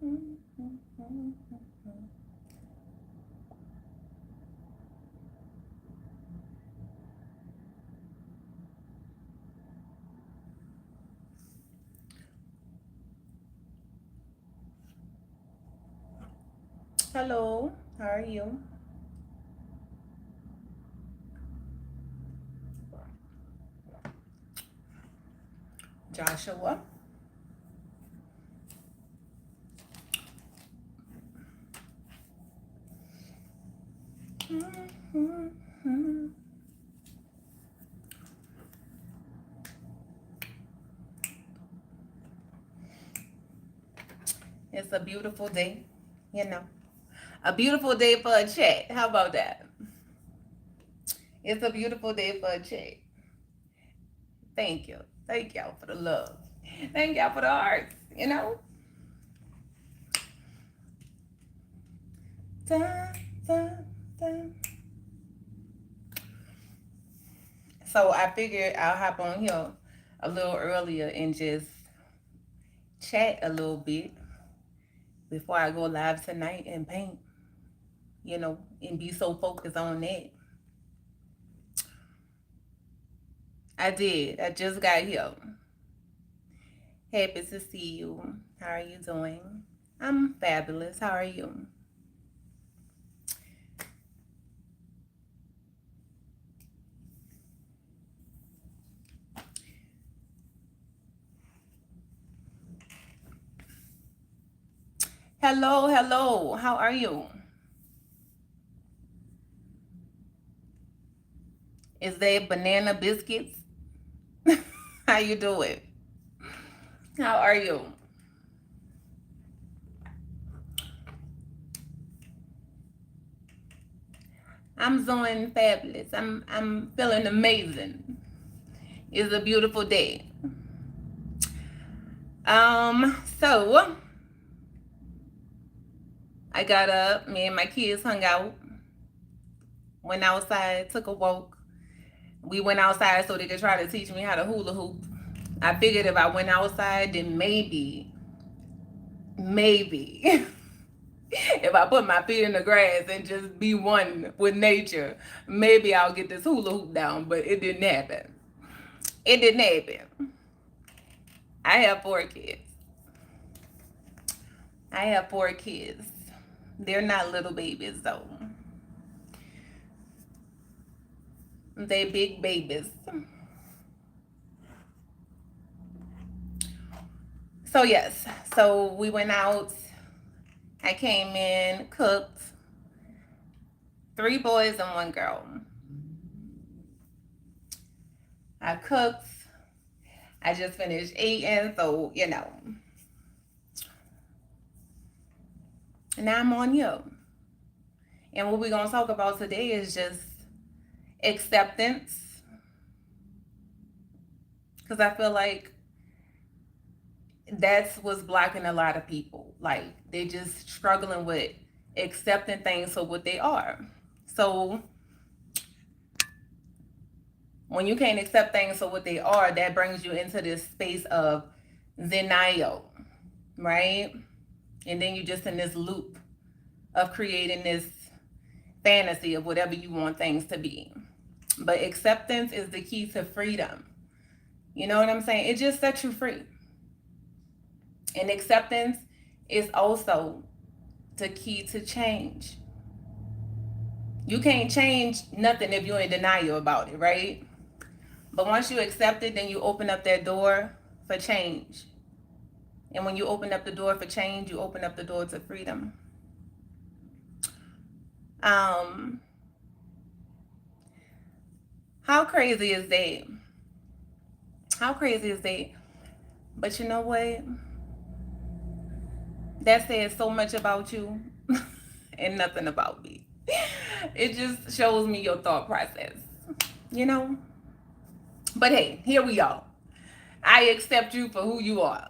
Hello, how are you? Joshua. It's a beautiful day, you know. A beautiful day for a chat. How about that? It's a beautiful day for a chat. Thank you. Thank y'all for the love. Thank y'all for the hearts, you know. Dun, dun, dun. So I figured I'll hop on here a little earlier and just chat a little bit before I go live tonight and paint, you know, and be so focused on that. I did. I just got here. Happy to see you. How are you doing? I'm fabulous. How are you? Hello, hello. How are you? Is there banana biscuits? How you doing? How are you? I'm doing fabulous. I'm feeling amazing. It's a beautiful day. So I got up, me and my kids hung out, went outside, took a walk. We went outside so they could try to teach me how to hula hoop. I figured if I went outside, then maybe, if I put my feet in the grass and just be one with nature, maybe I'll get this hula hoop down. But it didn't happen. It didn't happen. I have 4 kids. I have 4 kids. They're not little babies though. They big babies. So yes, so we went out. I came in, cooked. 3 boys and 1 girl. I cooked. I just finished eating, so you know. And now I'm on you. And what we're gonna talk about today is just acceptance. Because I feel like that's what's blocking a lot of people. Like they're just struggling with accepting things for what they are. So when you can't accept things for what they are, that brings you into this space of denial, right? And then you're just in this loop of creating this fantasy of whatever you want things to be. But acceptance is the key to freedom. You know what I'm saying? It just sets you free. And acceptance is also the key to change. You can't change nothing if you're in denial about it, right? But once you accept it, then you open up that door for change. And when you open up the door for change, you open up the door to freedom. How crazy is that? How crazy is that? But you know what? That says so much about you and nothing about me. It just shows me your thought process, you know? But hey, here we are. I accept you for who you are.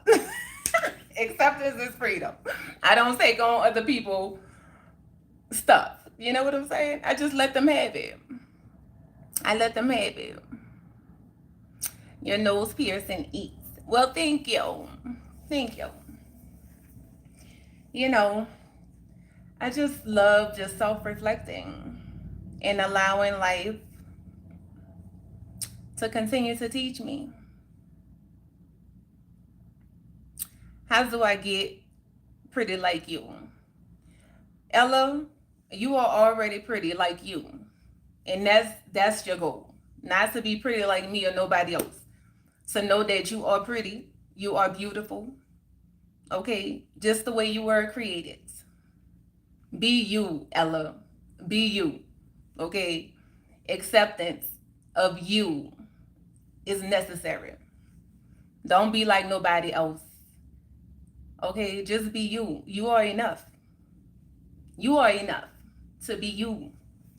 Acceptance is freedom. I don't take on other people's stuff. You know what I'm saying? I just let them have it. I let them have it. Your nose piercing eats. Well, thank you. Thank you. you know, I just love just self-reflecting and allowing life to continue to teach me. How do I get pretty like you? Ella, you are already pretty like you. And that's your goal. Not to be pretty like me or nobody else. So know that you are pretty, you are beautiful, okay? Just the way you were created. Be you, Ella. Be you, okay? Acceptance of you is necessary. Don't be like nobody else, okay? Just be you. You are enough. You are enough to be you.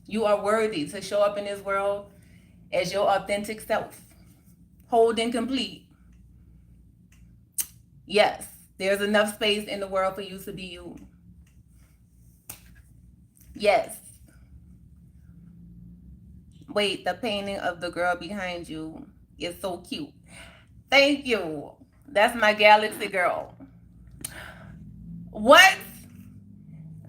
You are worthy to show up in this world as your authentic self, whole and complete. Yes, there's enough space in the world for you to be you. Yes. Wait, the painting of the girl behind you is so cute. Thank you. That's my Galaxy girl. What?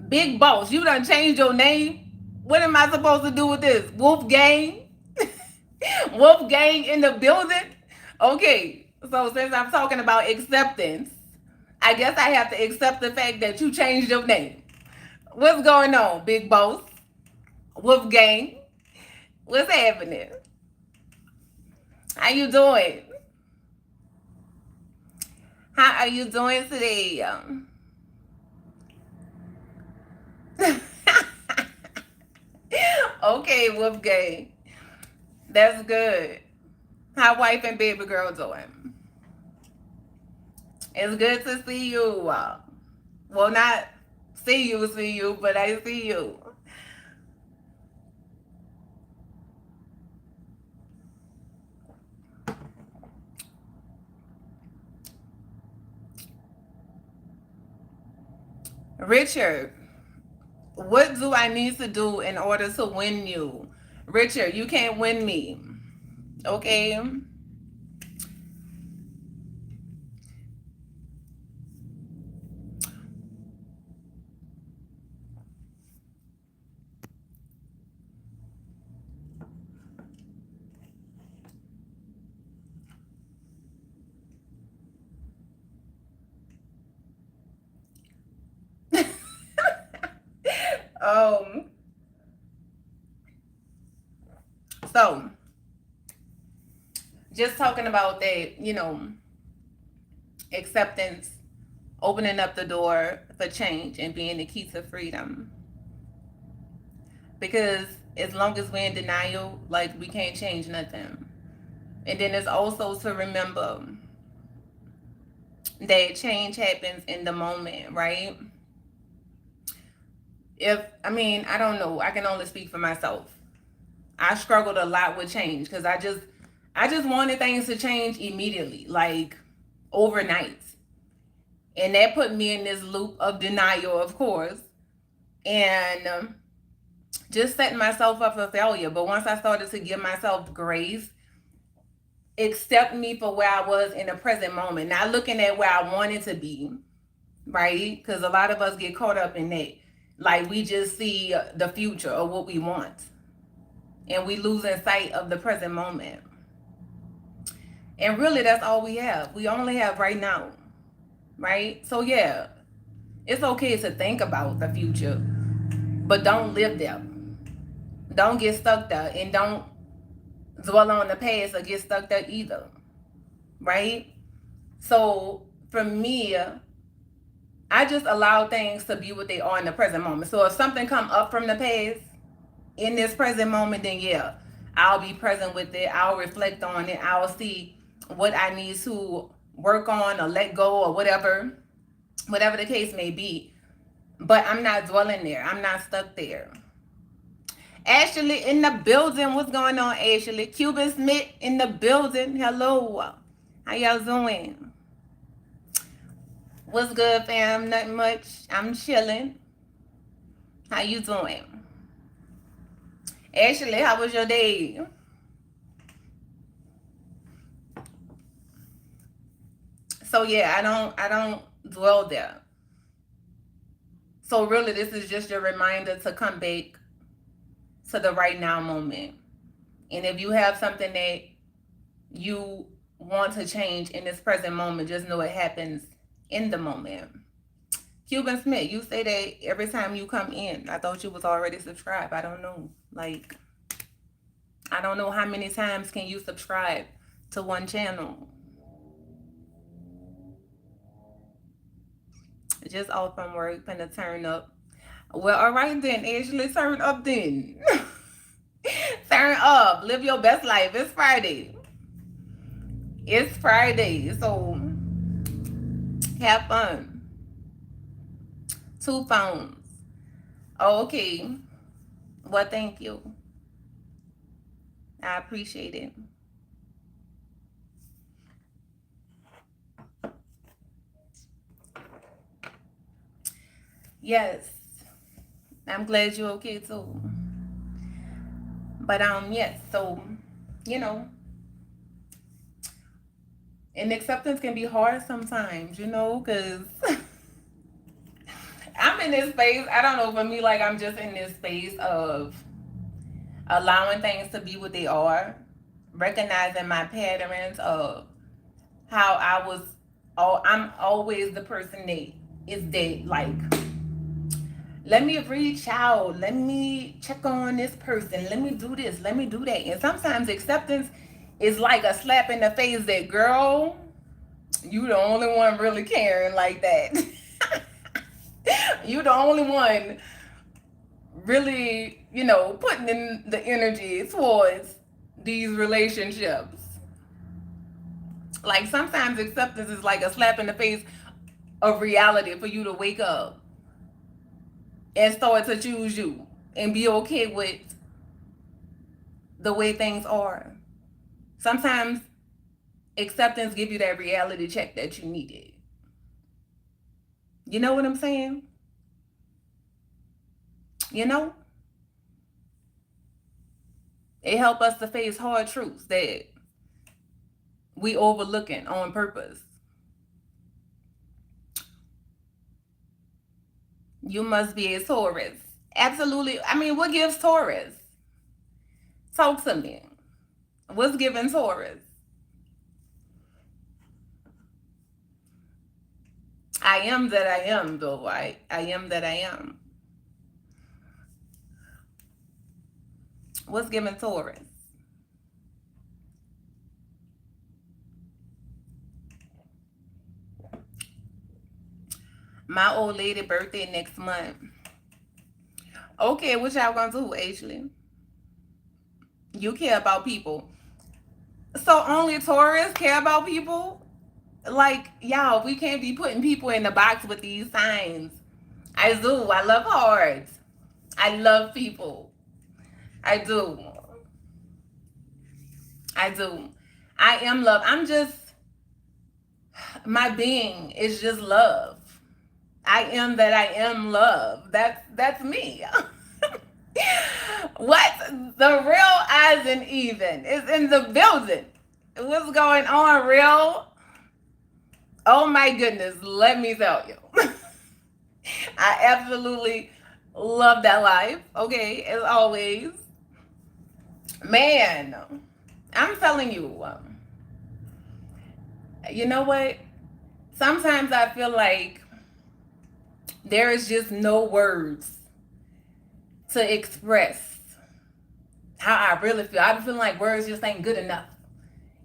Big Boss, you done changed your name? What am I supposed to do with this? Wolf Gang? Wolf Gang in the building? Okay, so since I'm talking about acceptance, I guess I have to accept the fact that you changed your name. What's going on, Big Boss? Wolf Gang? What's happening? How you doing? How are you doing today? Okay, Wolf Gang. That's good. How wife and baby girl doing? It's good to see you. Well, not see you, but I see you. Richard, what do I need to do in order to win you? Richard, you can't win me. Okay? um, so just talking about that, acceptance, opening up the door for change and being the key to freedom. Because as long as we're in denial, like we can't change nothing. And then it's also to remember that change happens in the moment, right? I don't know, I can only speak for myself. I struggled a lot with change because I just wanted things to change immediately, like overnight. And that put me in this loop of denial, of course, and just setting myself up for failure. But once I started to give myself grace, accept me for where I was in the present moment, not looking at where I wanted to be, right? Because a lot of us get caught up in that. Like we just see the future or what we want, and we lose in sight of the present moment. And really, that's all we have. We only have right now, right? So, yeah, it's okay to think about the future, but don't live there. Don't get stuck there, and don't dwell on the past or get stuck there either, right? So, for me, I just allow things to be what they are in the present moment. So, if something come up from the past in this present moment, then yeah, I'll be present with it. I'll reflect on it. I'll see what I need to work on or let go or whatever the case may be. But I'm not dwelling there. I'm not stuck there. Ashley in the building. What's going on, Ashley? Cuban Smith in the building. Hello. How y'all doing? What's good, fam? Nothing much. I'm chilling. How you doing? Ashley, how was your day? So yeah, I don't dwell there. So really, this is just your reminder to come back to the right now moment. And if you have something that you want to change in this present moment, just know it happens in the moment. Cuban Smith, you say that every time you come in. I thought you was already subscribed. I don't know. Like, I don't know how many times can you subscribe to one channel. Just off from work, finna turn up. Well, all right then, Ashley, turn up then. Turn up. Live your best life. It's Friday. It's Friday, so have fun. 2 phones. Okay. Well, thank you. I appreciate it. Yes. I'm glad you're okay too. But yes, so you know, and acceptance can be hard sometimes, because I'm in this space. I don't know, for me, like, I'm just in this space of allowing things to be what they are, recognizing my patterns of how I'm always the person that is that, like, let me reach out, let me check on this person, let me do this, let me do that. And sometimes acceptance is like a slap in the face that, girl, you the only one really caring like that. You the only one really, putting in the energy towards these relationships. Like, sometimes acceptance is like a slap in the face of reality for you to wake up and start to choose you and be okay with the way things are. Sometimes acceptance give you that reality check that you needed. You know what I'm saying? It help us to face hard truths that we overlooking on purpose. You must be a Taurus. Absolutely. I mean, what gives Taurus? Talk to me. What's giving Taurus? I am that I am, though. I am that I am. What's giving Taurus? My old lady birthday next month. Okay, what y'all gonna do, Ashley? You care about people. So only Taurus care about people? Like, y'all, we can't be putting people in the box with these signs. I do. I love hearts. I love people. I do. I do. I am love. My being is just love. I am that I am love. That's me. What? The real Eyes and Even is in the building. What's going on, real? Oh my goodness, let me tell you. I absolutely love that life. Okay, as always. Man, I'm telling you, you know what? Sometimes I feel like there is just no words to express how I really feel. I feel like words just ain't good enough.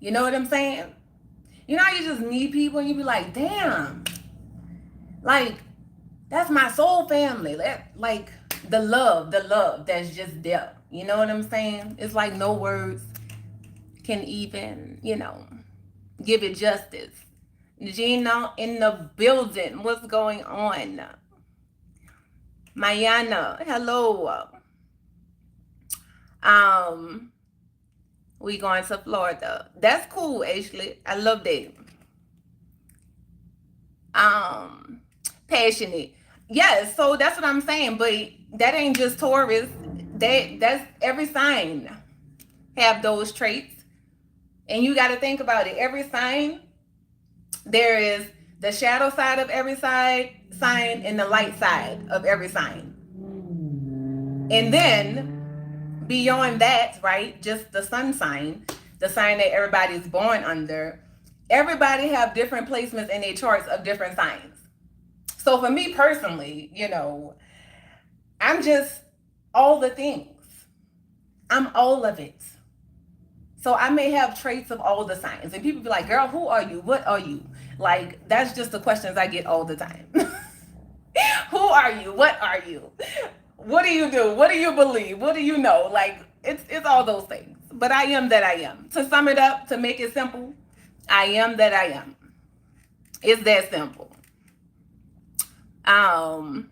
You know what I'm saying? You know how you just meet people and you be like, damn, like, that's my soul family. Like, the love that's just there. You know what I'm saying? It's like no words can even, give it justice. Gina in the building. What's going on? Mayana, hello. We going to Florida. That's cool, Ashley. I love that. Passionate. Yes, so that's what I'm saying. But that ain't just Taurus. That's every sign have those traits. And you got to think about it. Every sign, there is The shadow side of every sign and the light side of every sign. And then beyond that, right, just the sun sign, the sign that everybody's born under, everybody have different placements in their charts of different signs. So for me personally, I'm just all the things. I'm all of it. So I may have traits of all the signs. And people be like, girl, who are you? What are you? Like, that's just the questions I get all the time. Who are you? What are you? What do you do? What do you believe? What do you know? Like, it's all those things. But I am that I am. To sum it up, to make it simple, I am that I am. It's that simple. Hold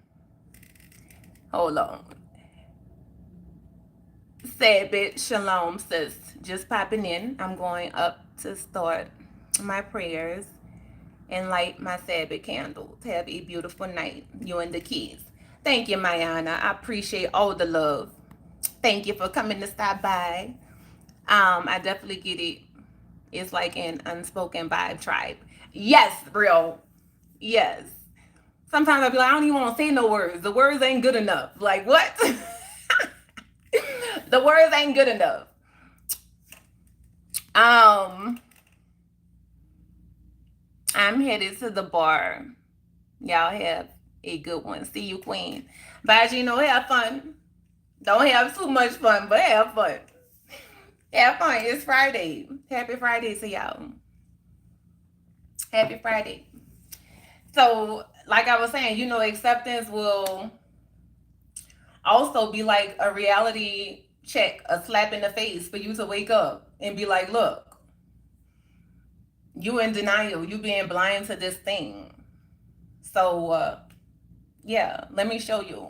on. Sad bitch, shalom, sis. Just popping in. I'm going up to start my prayers and light my Sabbath candles. Have a beautiful night, you and the kids. Thank you, Mayana. I appreciate all the love. Thank you for coming to stop by. I definitely get it. It's like an unspoken vibe tribe. Yes, real. Yes. Sometimes I'll be like, I don't even want to say no words. The words ain't good enough. Like, what? The words ain't good enough. I'm headed to the bar. Y'all have a good one. See you, Queen. Bye, Gino. Have fun. Don't have too much fun, but have fun. Have fun. It's Friday. Happy Friday to y'all. Happy Friday. So, like I was saying, acceptance will also be like a reality check, a slap in the face for you to wake up and be like, look, you in denial, you being blind to this thing. So yeah, let me show you.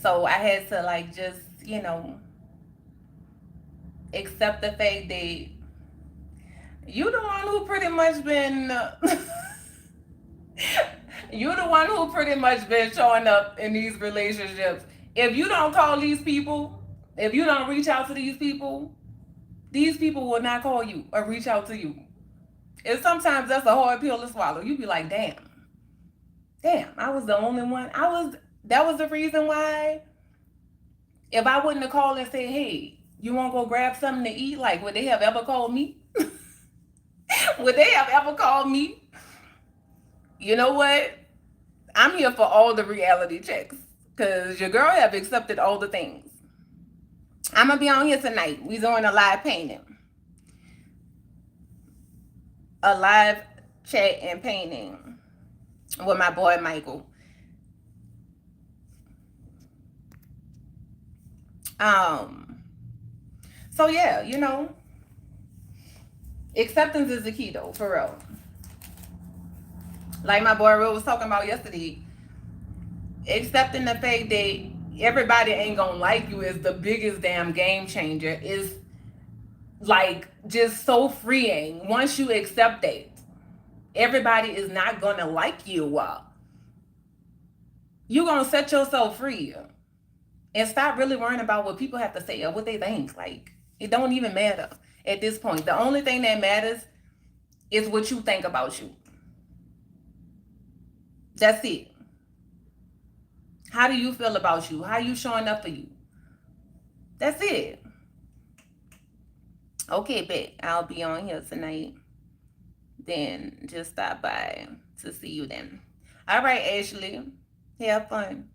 So I had to just accept the fact that you the one who pretty much been you the one who pretty much been showing up in these relationships. If you don't call these people, if you don't reach out to these people will not call you or reach out to you. And sometimes that's a hard pill to swallow. You be like, damn, I was the only one. That was the reason why. If I wouldn't have called and said, hey, you want to go grab something to eat? Like, would they have ever called me? Would they have ever called me? You know what? I'm here for all the reality checks. Because your girl have accepted all the things. I'm going to be on here tonight. We doing a live painting. A live chat and painting with my boy Michael. So yeah, acceptance is the key though, for real. Like my boy Real was talking about yesterday, accepting the fact that everybody ain't gonna like you is the biggest damn game changer. Is like just so freeing. Once you accept that everybody is not gonna like you, you're gonna set yourself free and stop really worrying about what people have to say or what they think. Like, it don't even matter at this point. The only thing that matters is what you think about you. That's it. How do you feel about you? How you showing up for you? That's it. Okay, bet. I'll be on here tonight. Then just stop by to see you then. All right, Ashley. Have fun.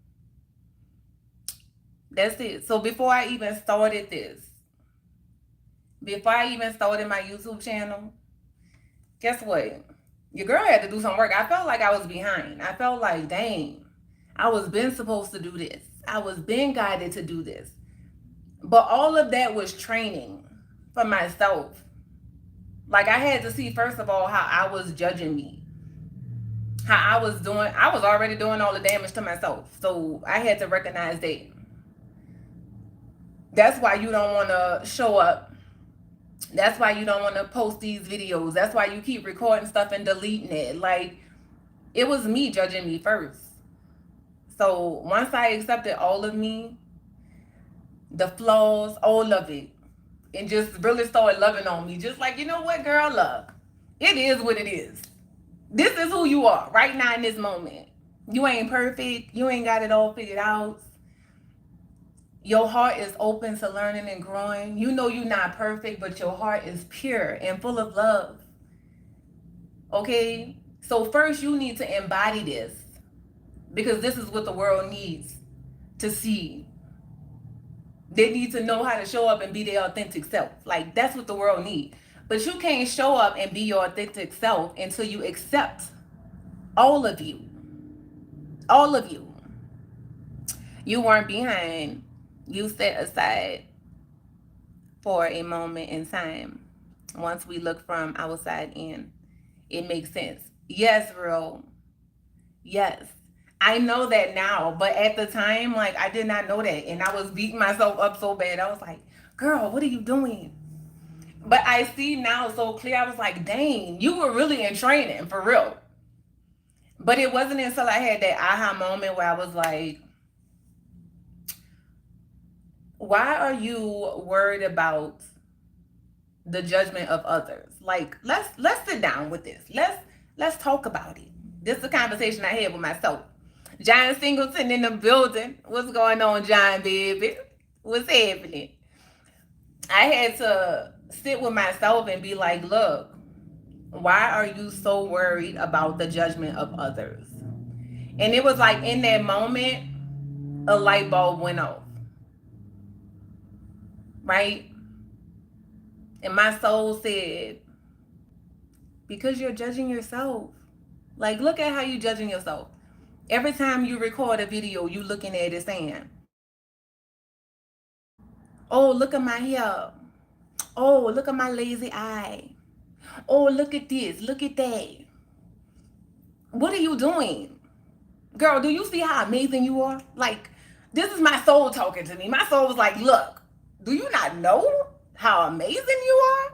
That's it. So before I even started my YouTube channel, guess what? Your girl had to do some work. I felt like I was behind. I felt like, dang, I was been supposed to do this. I was being guided to do this. But all of that was training for myself. Like, I had to see, first of all, how I was judging me. How I was already doing all the damage to myself. So I had to recognize that. That's why you don't want to show up. That's why you don't want to post these videos. That's why you keep recording stuff and deleting it. Like, it was me judging me first. So once I accepted all of me, the flaws, all of it, and just really started loving on me, just like, you know what, girl, love. It is what it is. This is who you are right now in this moment. You ain't perfect. You ain't got it all figured out. Your heart is open to learning and growing. You know you're not perfect, but your heart is pure and full of love. Okay? So first you need to embody this, because this is what the world needs to see. They need to know how to show up and be their authentic self. Like, that's what the world needs. But you can't show up and be your authentic self until you accept all of you. All of you. You weren't behind. You set aside for a moment in time. Once we look from outside in, it makes sense. Yes, bro. Yes. I know that now, but at the time, like, I did not know that. And I was beating myself up so bad. I was like, girl, what are you doing? But I see now so clear. I was like, dang, you were really in training for real. But it wasn't until I had that aha moment where I was like, why are you worried about the judgment of others? Like, let's sit down with this. Let's talk about it. This is a conversation I had with myself. John Singleton in the building. What's going on, John, baby? What's happening? I had to sit with myself and be like, look, why are you so worried about the judgment of others? And it was like in that moment, a light bulb went off. Right? And my soul said, because you're judging yourself. Like, look at how you're judging yourself. Every time you record a video, you looking at it saying, oh, look at my hair. Oh, look at my lazy eye. Oh, look at this. Look at that. What are you doing? Girl, do you see how amazing you are? Like, this is my soul talking to me. My soul was like, look, do you not know how amazing you are?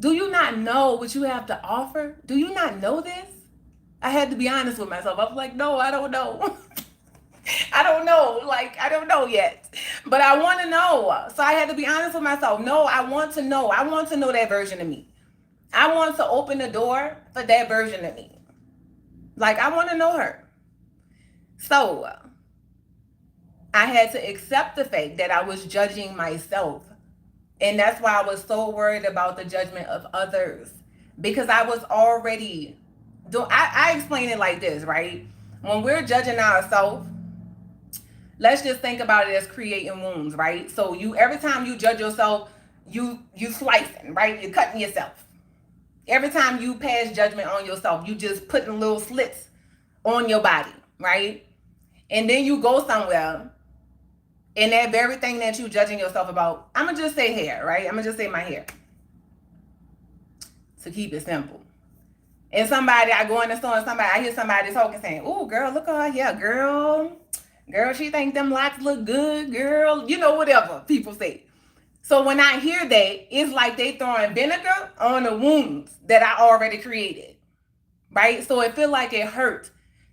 Do you not know what you have to offer? Do you not know this? I had to be honest with myself. I was like, no, I don't know. I don't know. Like, I don't know yet. But I want to know. So I had to be honest with myself. No, I want to know. I want to know that version of me. I want to open the door for that version of me. Like, I want to know her. So I had to accept the fact that I was judging myself. And that's why I was so worried about the judgment of others. Because I was already I explain it like this, right? When we're judging ourselves, let's just think about it as creating wounds, right? So you, every time you judge yourself, you slicing, right? You're cutting yourself. Every time you pass judgment on yourself, you just putting little slits on your body, right? And then you go somewhere, and that very thing that you judging yourself about, I'm gonna just say hair, right? I'm gonna just say my hair to keep it simple. And somebody, I go in the store and I hear somebody talking saying, oh, girl, look at her hair, girl. Girl, she think them locks look good, girl. You know, whatever people say. So when I hear that, it's like they throwing vinegar on the wounds that I already created, right? So it feel like it hurt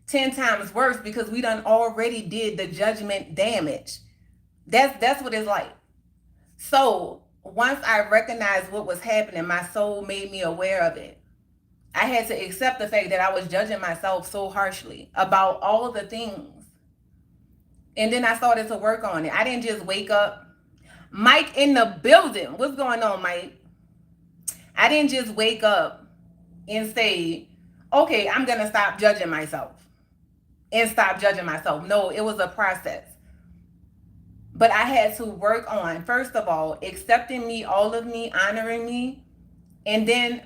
10 times worse because we done already did the judgment damage. That's what it's like. So once I recognized what was happening, my soul made me aware of it. I had to accept the fact that I was judging myself so harshly about all the things. And then I started to work on it. I didn't just wake up. Mike in the building. What's going on, Mike? I didn't just wake up and say, okay, I'm going to stop judging myself and stop judging myself. No, it was a process. But I had to work on, first of all, accepting me, all of me, honoring me, and then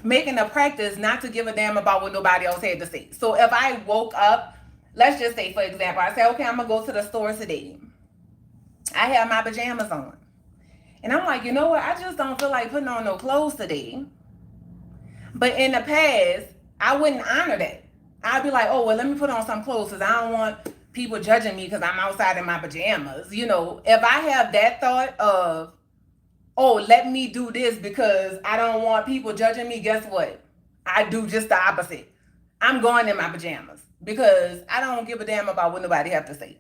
making a practice not to give a damn about what nobody else had to say. So if I woke up, let's just say, for example, I say, okay, I'm going to go to the store today. I have my pajamas on. And I'm like, you know what? I just don't feel like putting on no clothes today. But in the past, I wouldn't honor that. I'd be like, oh, well, let me put on some clothes because I don't want people judging me because I'm outside in my pajamas. You know, if I have that thought of, oh, let me do this because I don't want people judging me, guess what? I do just the opposite. I'm going in my pajamas because I don't give a damn about what nobody have to say.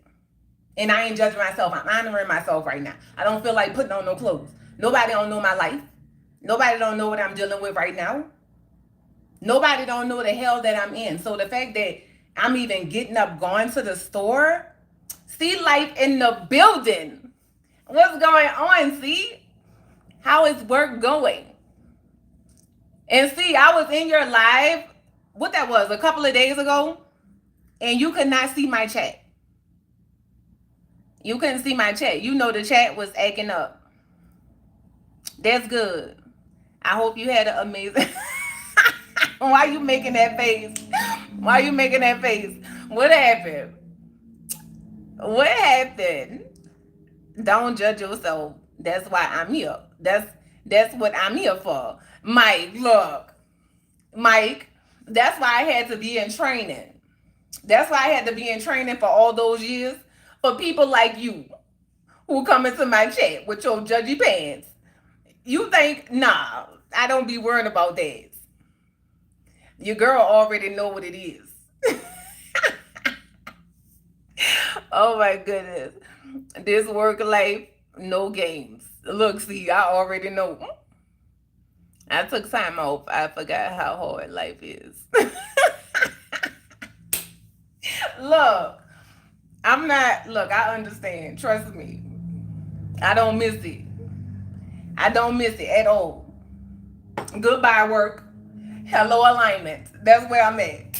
And I ain't judging myself. I'm honoring myself right now. I don't feel like putting on no clothes. Nobody don't know my life. Nobody don't know what I'm dealing with right now. Nobody don't know the hell that I'm in. So the fact that I'm even getting up, going to the store, see life in the building. What's going on? See? How is work going? And see, I was in your live, what that was, a couple of days ago, and you could not see my chat. You couldn't see my chat. You know the chat was acting up. That's good. I hope you had an amazing. Why you making that face? Why you making that face? What happened? What happened? Don't judge yourself. That's why I'm here. That's what I'm here for. Mike, look. Mike, that's why I had to be in training. That's why I had to be in training for all those years. For people like you who come into my chat with your judgy pants. You think, nah, I don't be worrying about that. Your girl already know what it is. Oh my goodness. This work life, no games. Look, see, I already know. I took time off. I forgot how hard life is. Look, I understand. Trust me. I don't miss it. I don't miss it at all. Goodbye, work. Hello, alignment. That's where I'm at.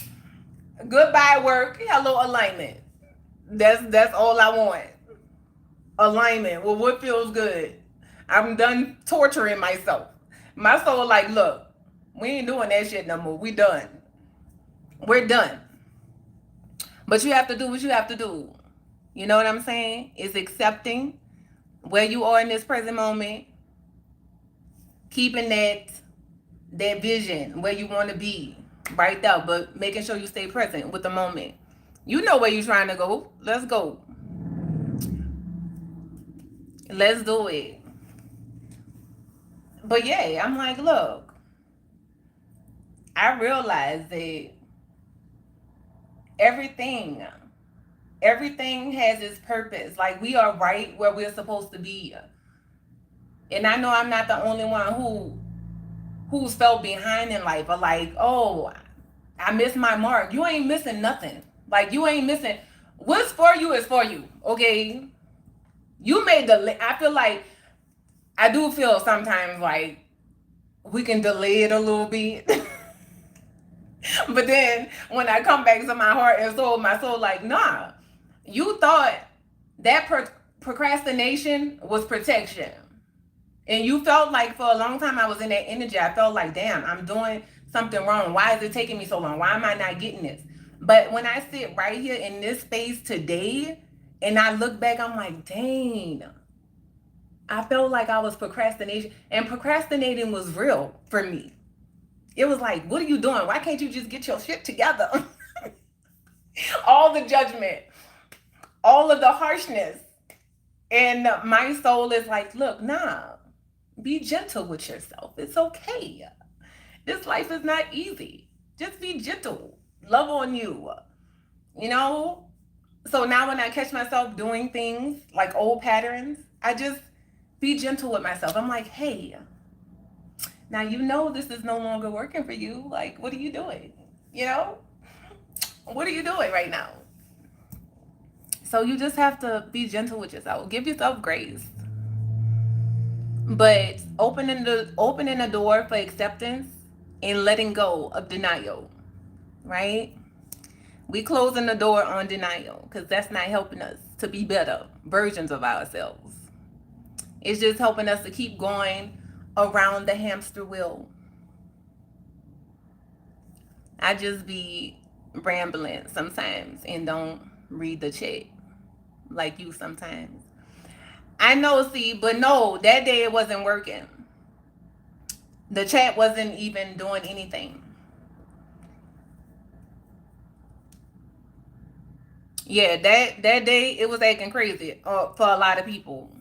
Goodbye, work. Hello, alignment. That's all I want. Alignment. Well, what feels good? I'm done torturing myself. My soul, like, look, we ain't doing that shit no more. We done. We're done. But you have to do what you have to do. You know what I'm saying? Is accepting where you are in this present moment, keeping that vision where you want to be right there, but making sure you stay present with the moment. You know where you're trying to go. Let's go. Let's do it. But yeah, I'm like, look, I realized that everything has its purpose. Like, we are right where we're supposed to be. And I know I'm not the only one who's felt behind in life, or like, oh, I missed my mark. You ain't missing nothing. Like, you ain't missing. What's for you is for you, okay? You made I feel like, I do feel sometimes like we can delay it a little bit. But then when I come back to my heart and soul, my soul like, nah, you thought that procrastination was protection. And you felt like for a long time I was in that energy. I felt like, damn, I'm doing something wrong. Why is it taking me so long? Why am I not getting this? But when I sit right here in this space today and I look back, I'm like, dang, I felt like I was procrastinating. And procrastinating was real for me. It was like, what are you doing? Why can't you just get your shit together? All the judgment, all of the harshness. And my soul is like, look, nah, be gentle with yourself. It's okay. This life is not easy. Just be gentle. Love on you. You know? So now when I catch myself doing things like old patterns, I just be gentle with myself. I'm like, hey, now you know this is no longer working for you. Like, what are you doing? You know? What are you doing right now? So you just have to be gentle with yourself. Give yourself grace. But opening the door for acceptance and letting go of denial, right? We closing the door on denial because that's not helping us to be better versions of ourselves. It's just helping us to keep going around the hamster wheel. I just be rambling sometimes and don't read the chat like you sometimes. I know, see, but no, that day it wasn't working. The chat wasn't even doing anything. Yeah, that day it was acting crazy for a lot of people.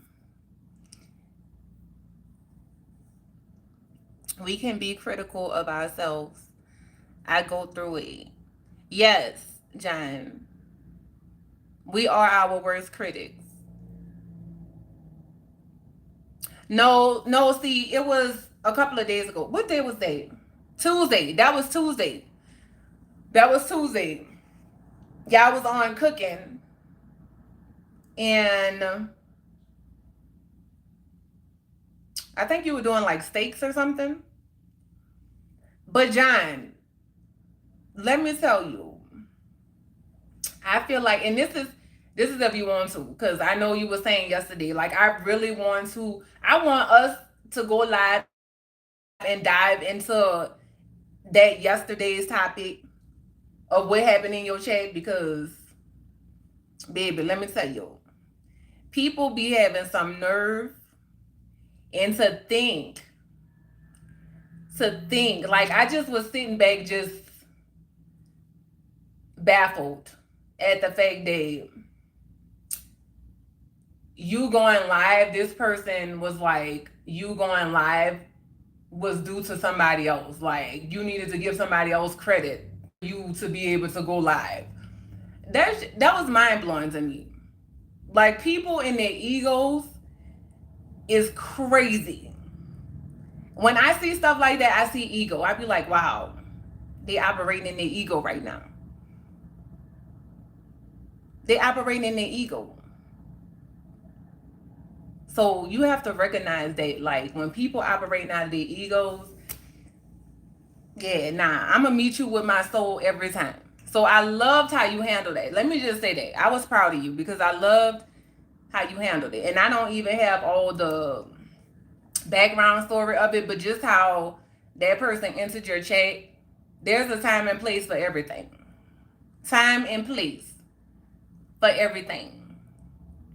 We can be critical of ourselves. I go through it. Yes, John. We are our worst critics. No, see, it was a couple of days ago. What day was that? Tuesday. That was Tuesday. That was Tuesday. Y'all was on cooking. And I think you were doing like steaks or something. But John, let me tell you, I feel like, and this is if you want to, because I know you were saying yesterday, like I really want to, I want us to go live and dive into that yesterday's topic of what happened in your chat, because baby, let me tell you, people be having some nerve and to think like I just was sitting back just baffled at the fact that you going live, this person was like, you going live was due to somebody else. Like you needed to give somebody else credit for you to be able to go live. That was mind blowing to me. Like people in their egos is crazy. When I see stuff like that, I see ego. I be like, wow, they operating in their ego right now. They operating in their ego. So you have to recognize that, like, when people operating out of their egos, yeah, nah, I'm gonna meet you with my soul every time. So I loved how you handled that. Let me just say that. I was proud of you because I loved how you handled it. And I don't even have all the background story of it, but just how that person entered your chat. There's a time and place for everything. Time and place for everything.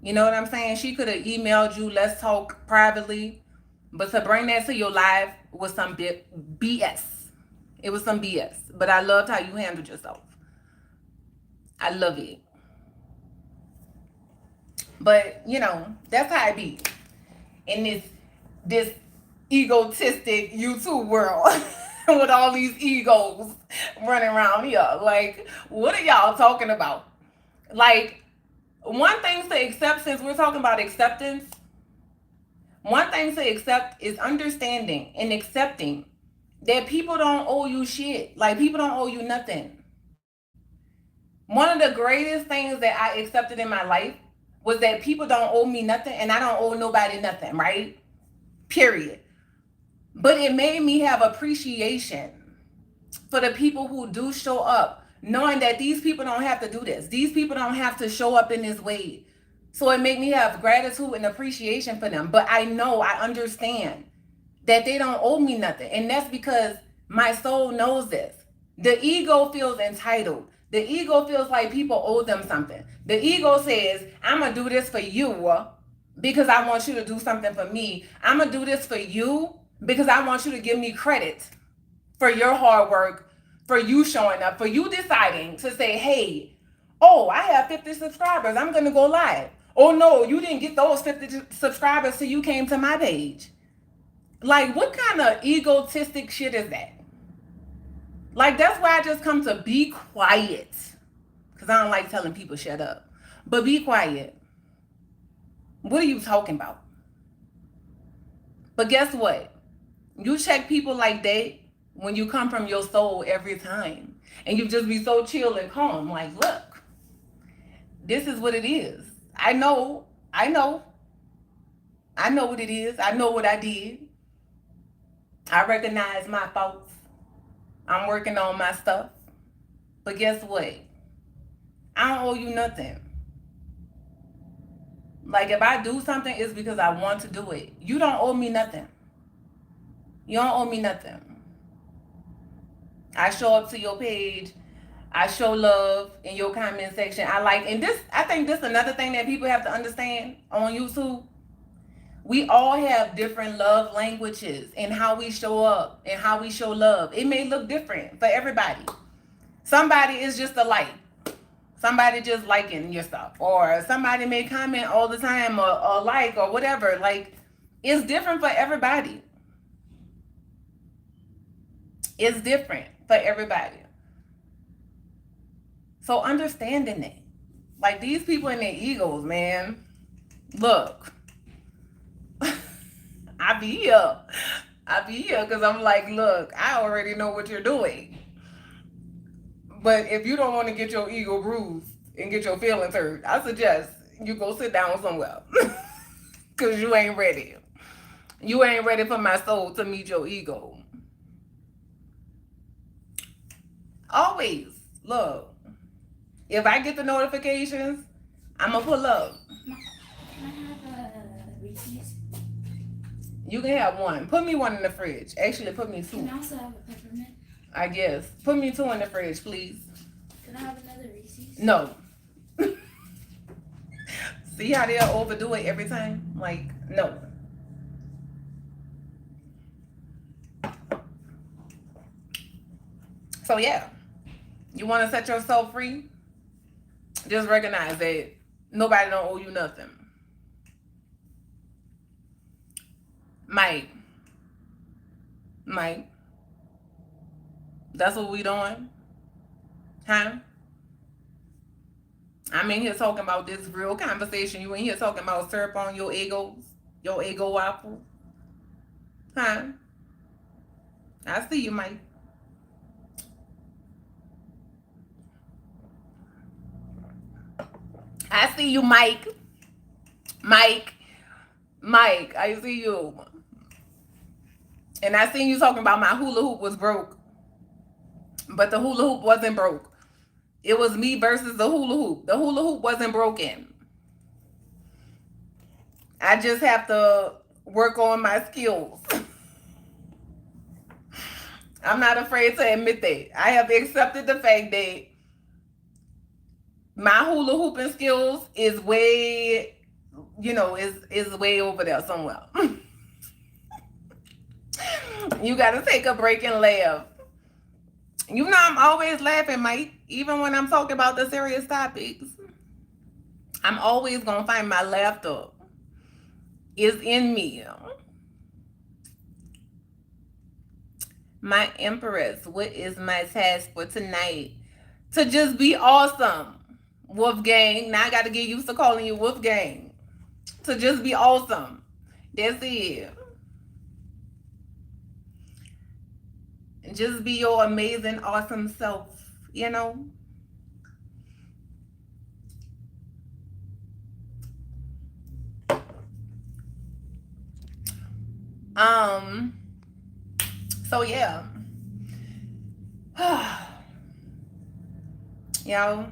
You know what I'm saying? She could have emailed you, let's talk privately. But to bring that to your live was some BS. It was some BS. But I loved how you handled yourself. I love it. But, you know, that's how it be in this egotistic YouTube world with all these egos running around here. Like, what are y'all talking about? Like, one thing to accept, since we're talking about acceptance, one thing to accept is understanding and accepting that people don't owe you shit. Like, people don't owe you nothing. One of the greatest things that I accepted in my life was that people don't owe me nothing, and I don't owe nobody nothing, right? Period. But it made me have appreciation for the people who do show up, knowing that these people don't have to do this. These people don't have to show up in this way. So it made me have gratitude and appreciation for them. But I know, I understand that they don't owe me nothing. And that's because my soul knows this. The ego feels entitled. The ego feels like people owe them something. The ego says, I'm going to do this for you because I want you to do something for me. I'm going to do this for you because I want you to give me credit for your hard work, for you showing up, for you deciding to say, hey, oh, I have 50 subscribers. I'm going to go live. Oh, no, you didn't get those 50 subscribers till you came to my page. Like, what kind of egotistic shit is that? Like, that's why I just come to be quiet. Because I don't like telling people shut up. But be quiet. What are you talking about? But guess what? You check people like that when you come from your soul every time. And you just be so chill and calm. Like, look, this is what it is. I know what it is. I know what I did. I recognize my faults. I'm working on my stuff. But guess what? I don't owe you nothing. Like, if I do something, it's because I want to do it. You don't owe me nothing. You don't owe me nothing. I show up to your page. I show love in your comment section. I think this is another thing that people have to understand on YouTube. We all have different love languages and how we show up and how we show love. It may look different for everybody. Somebody is just a like. Somebody just liking your stuff. Or somebody may comment all the time or like or whatever. Like, it's different for everybody. It's different for everybody. So understanding that. Like, these people in their egos, man. Look. I be here. I be here because I'm like, look, I already know what you're doing. But if you don't want to get your ego bruised and get your feelings hurt, I suggest you go sit down somewhere. Because you ain't ready. You ain't ready for my soul to meet your ego. Always, look, if I get the notifications, I'm going to pull up. Can I have a Reese's? You can have one. Put me one in the fridge. Actually, put me two. Can I also have a peppermint? I guess. Put me two in the fridge, please. Can I have another Reese's? No. See how they'll overdo it every time? Like, no. So, yeah. You want to set yourself free? Just recognize that nobody don't owe you nothing. Mike. That's what we doing? Huh? I'm in here talking about this real conversation. You in here talking about syrup on your egos? Your ego apple? Huh? I see you, Mike. I see you, Mike. Mike, I see you. And I seen you talking about my hula hoop was broke. But the hula hoop wasn't broke. It was me versus the hula hoop. The hula hoop wasn't broken. I just have to work on my skills. I'm not afraid to admit that. I have accepted the fact that my hula hooping skills is way, is way over there somewhere. You got to take a break and laugh. You know I'm always laughing, Mike. Even when I'm talking about the serious topics. I'm always going to find my laughter is in me. My Empress, what is my task for tonight? To just be awesome. Wolfgang. Now I got to get used to calling you Wolfgang. To just be awesome. That's it. Just be your amazing, awesome self, you know? So yeah. Y'all.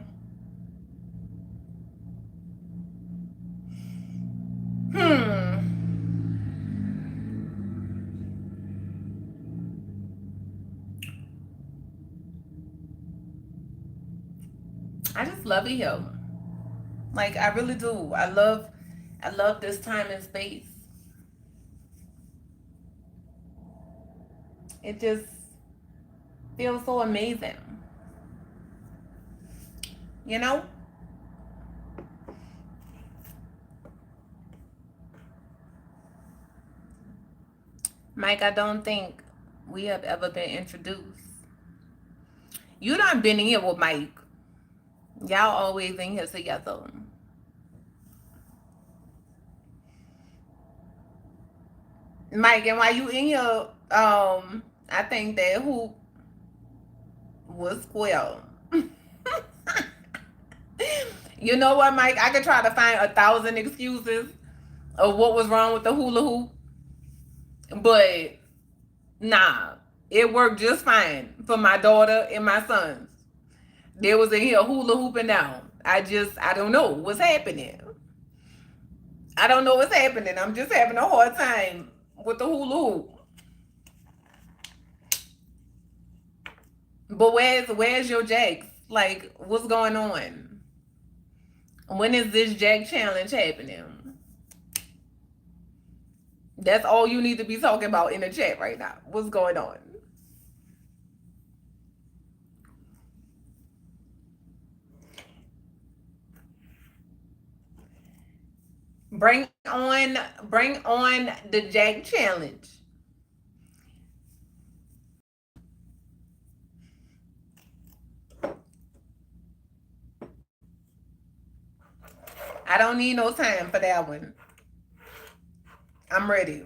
I just love it here. Like I really do. I love this time and space. It just feels so amazing. You know? Mike, I don't think we have ever been introduced. You done been in here with Mike. Y'all always in here together. Mike, and while you in here, I think that hoop was square. You know what, Mike? I could try to find 1,000 excuses of what was wrong with the hula hoop. But nah, it worked just fine for my daughter and my sons. They was in here hula hooping down. I don't know what's happening. I don't know what's happening. I'm just having a hard time with the hula hoop. But where's your jacks? Like, what's going on? When is this jack challenge happening? That's all you need to be talking about in the chat right now. What's going on? Bring on the jack challenge. I don't need no time for that one. I'm ready.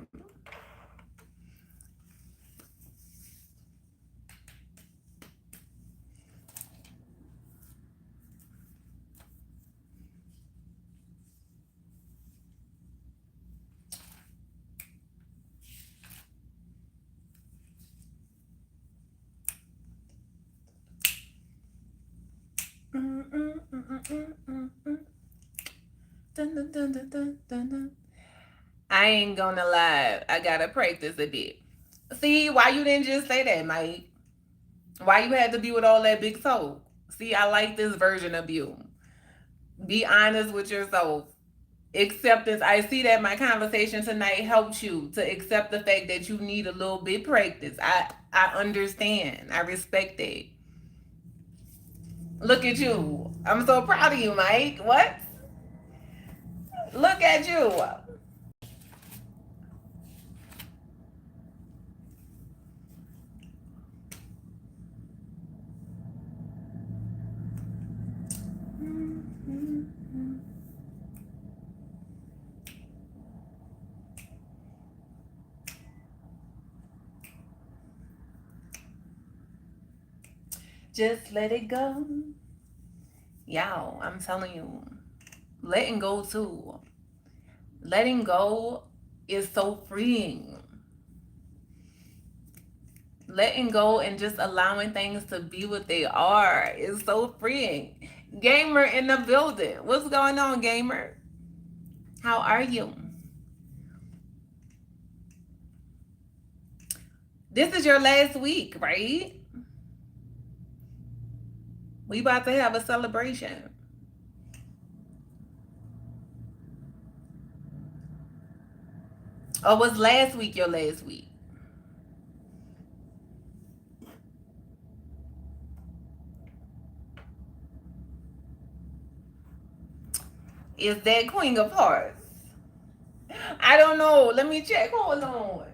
Dun, dun, dun, dun, dun, dun, dun. I ain't gonna lie. I gotta practice a bit. See, why you didn't just say that, Mike? Why you had to be with all that big soul? See, I like this version of you. Be honest with yourself. Acceptance. I see that my conversation tonight helped you to accept the fact that you need a little bit practice. I understand. I respect that. Look at you. I'm so proud of you, Mike. What? Look at you. Just let it go. Y'all, I'm telling you, letting go too. Letting go is so freeing. Letting go and just allowing things to be what they are is so freeing. Gamer in the building. What's going on, Gamer? How are you? This is your last week, right? We about to have a celebration. Or was last week your last week? Is that Queen of Hearts? I don't know. Let me check. Hold on.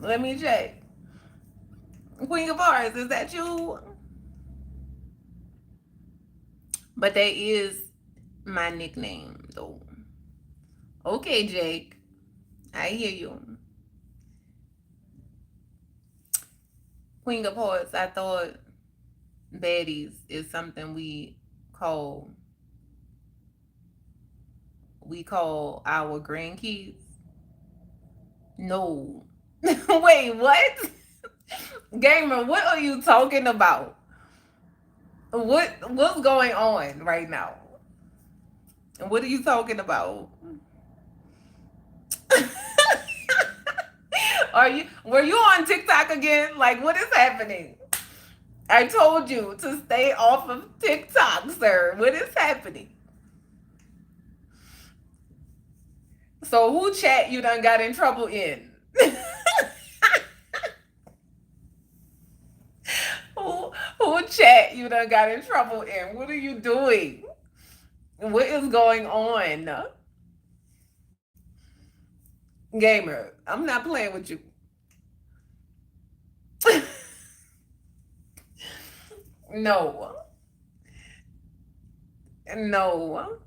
Let me check. Queen of Hearts, is that you? But that is my nickname, though. Okay, Jake. I hear you. Queen of Hearts, I thought baddies is something call we call our grandkids. No. Wait, what? Gamer, what are you talking about? What's going on right now? What are you talking about? Were you on TikTok again? Like, what is happening? I told you to stay off of TikTok, sir. What is happening? So who chat you done got in trouble in? who chat you done got in trouble in? What are you doing? What is going on? Gamer, I'm not playing with you. No. No.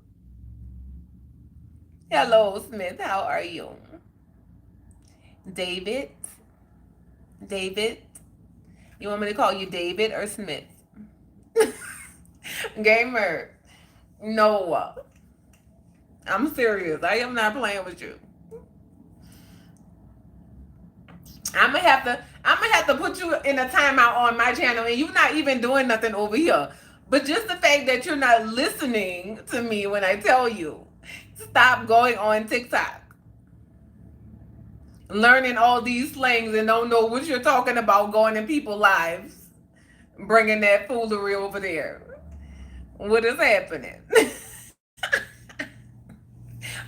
Hello, Smith. How are you? David? David? You want me to call you David or Smith? Gamer. No. I'm serious. I am not playing with you. I'm gonna have to put you in a timeout on my channel, and you're not even doing nothing over here. But just the fact that you're not listening to me when I tell you, stop going on TikTok, learning all these slangs and don't know what you're talking about, going in people's lives, bringing that foolery over there. What is happening?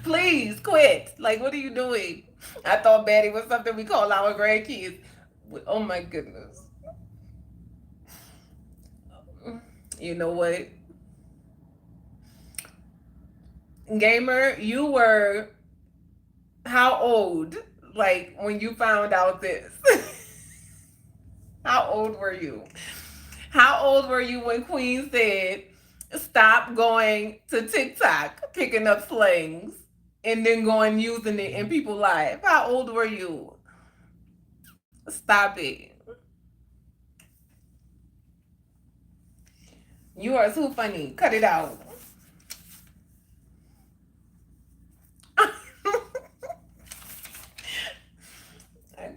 Please quit. Like, what are you doing? I thought baddie was something we call our grandkids. Oh my goodness. You know what? Gamer, you were how old? Like when you found out this? How old were you? How old were you when Queen said, stop going to TikTok, picking up slangs, and then going using it in people's lives? How old were you? Stop it. You are too funny. Cut it out.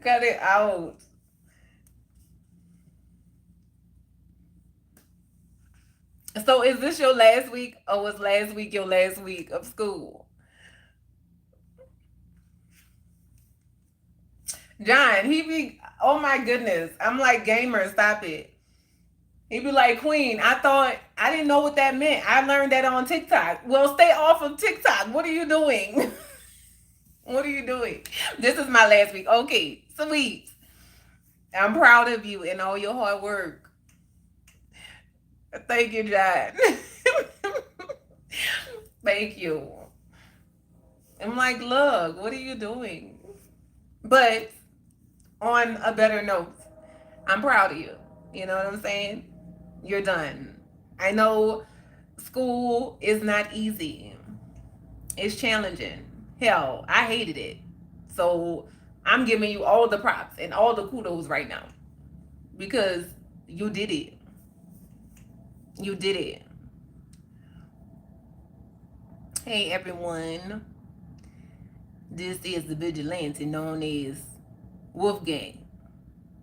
Cut it out. So is this your last week, or was last week your last week of school? John, he be, oh my goodness. I'm like, gamer, stop it. He be like, Queen, I didn't know what that meant. I learned that on TikTok. Well, stay off of TikTok. What are you doing? What are you doing? This is my last week. Okay, sweet. I'm proud of you and all your hard work. Thank you, John. Thank you. I'm like, look, what are you doing? But on a better note, I'm proud of you. You know what I'm saying? You're done. I know school is not easy. It's challenging. Hell, I hated it. So I'm giving you all the props and all the kudos right now because you did it. You did it. Hey everyone. This is the vigilante known as Wolfgang.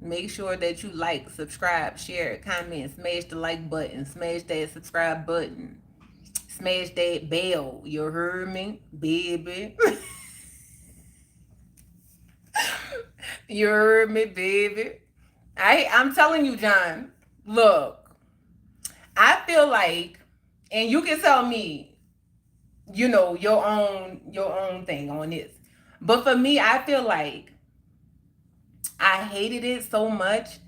Make sure that you like, subscribe, share, comment, smash the like button, smash that subscribe button, smash that bell. You heard me, baby. You heard me, baby. I'm telling you, John. Look, I feel like, and you can tell me, your own thing on this. But for me, I feel like I hated it so much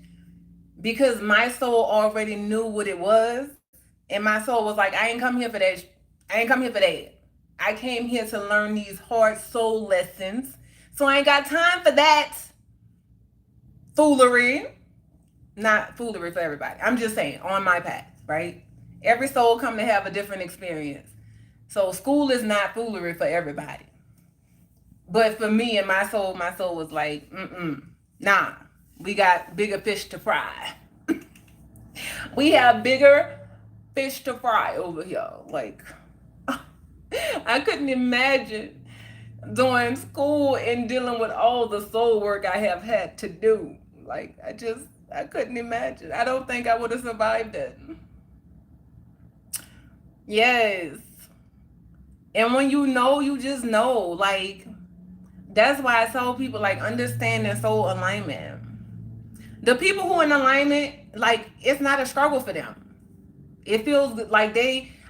because my soul already knew what it was, and my soul was like, I ain't come here for that. I ain't come here for that. I came here to learn these hard soul lessons, so I ain't got time for that foolery. Not foolery for everybody. I'm just saying, on my path, right? Every soul come to have a different experience. So school is not foolery for everybody. But for me and my soul was like, nah, we got bigger fish to fry. We have bigger fish to fry over here. Like, I couldn't imagine doing school and dealing with all the soul work I have had to do. Like, I couldn't imagine. I don't think I would have survived it. Yes. And when you just know. Like, that's why I tell people, like, understanding soul alignment. The people who are in alignment, like, it's not a struggle for them. It feels like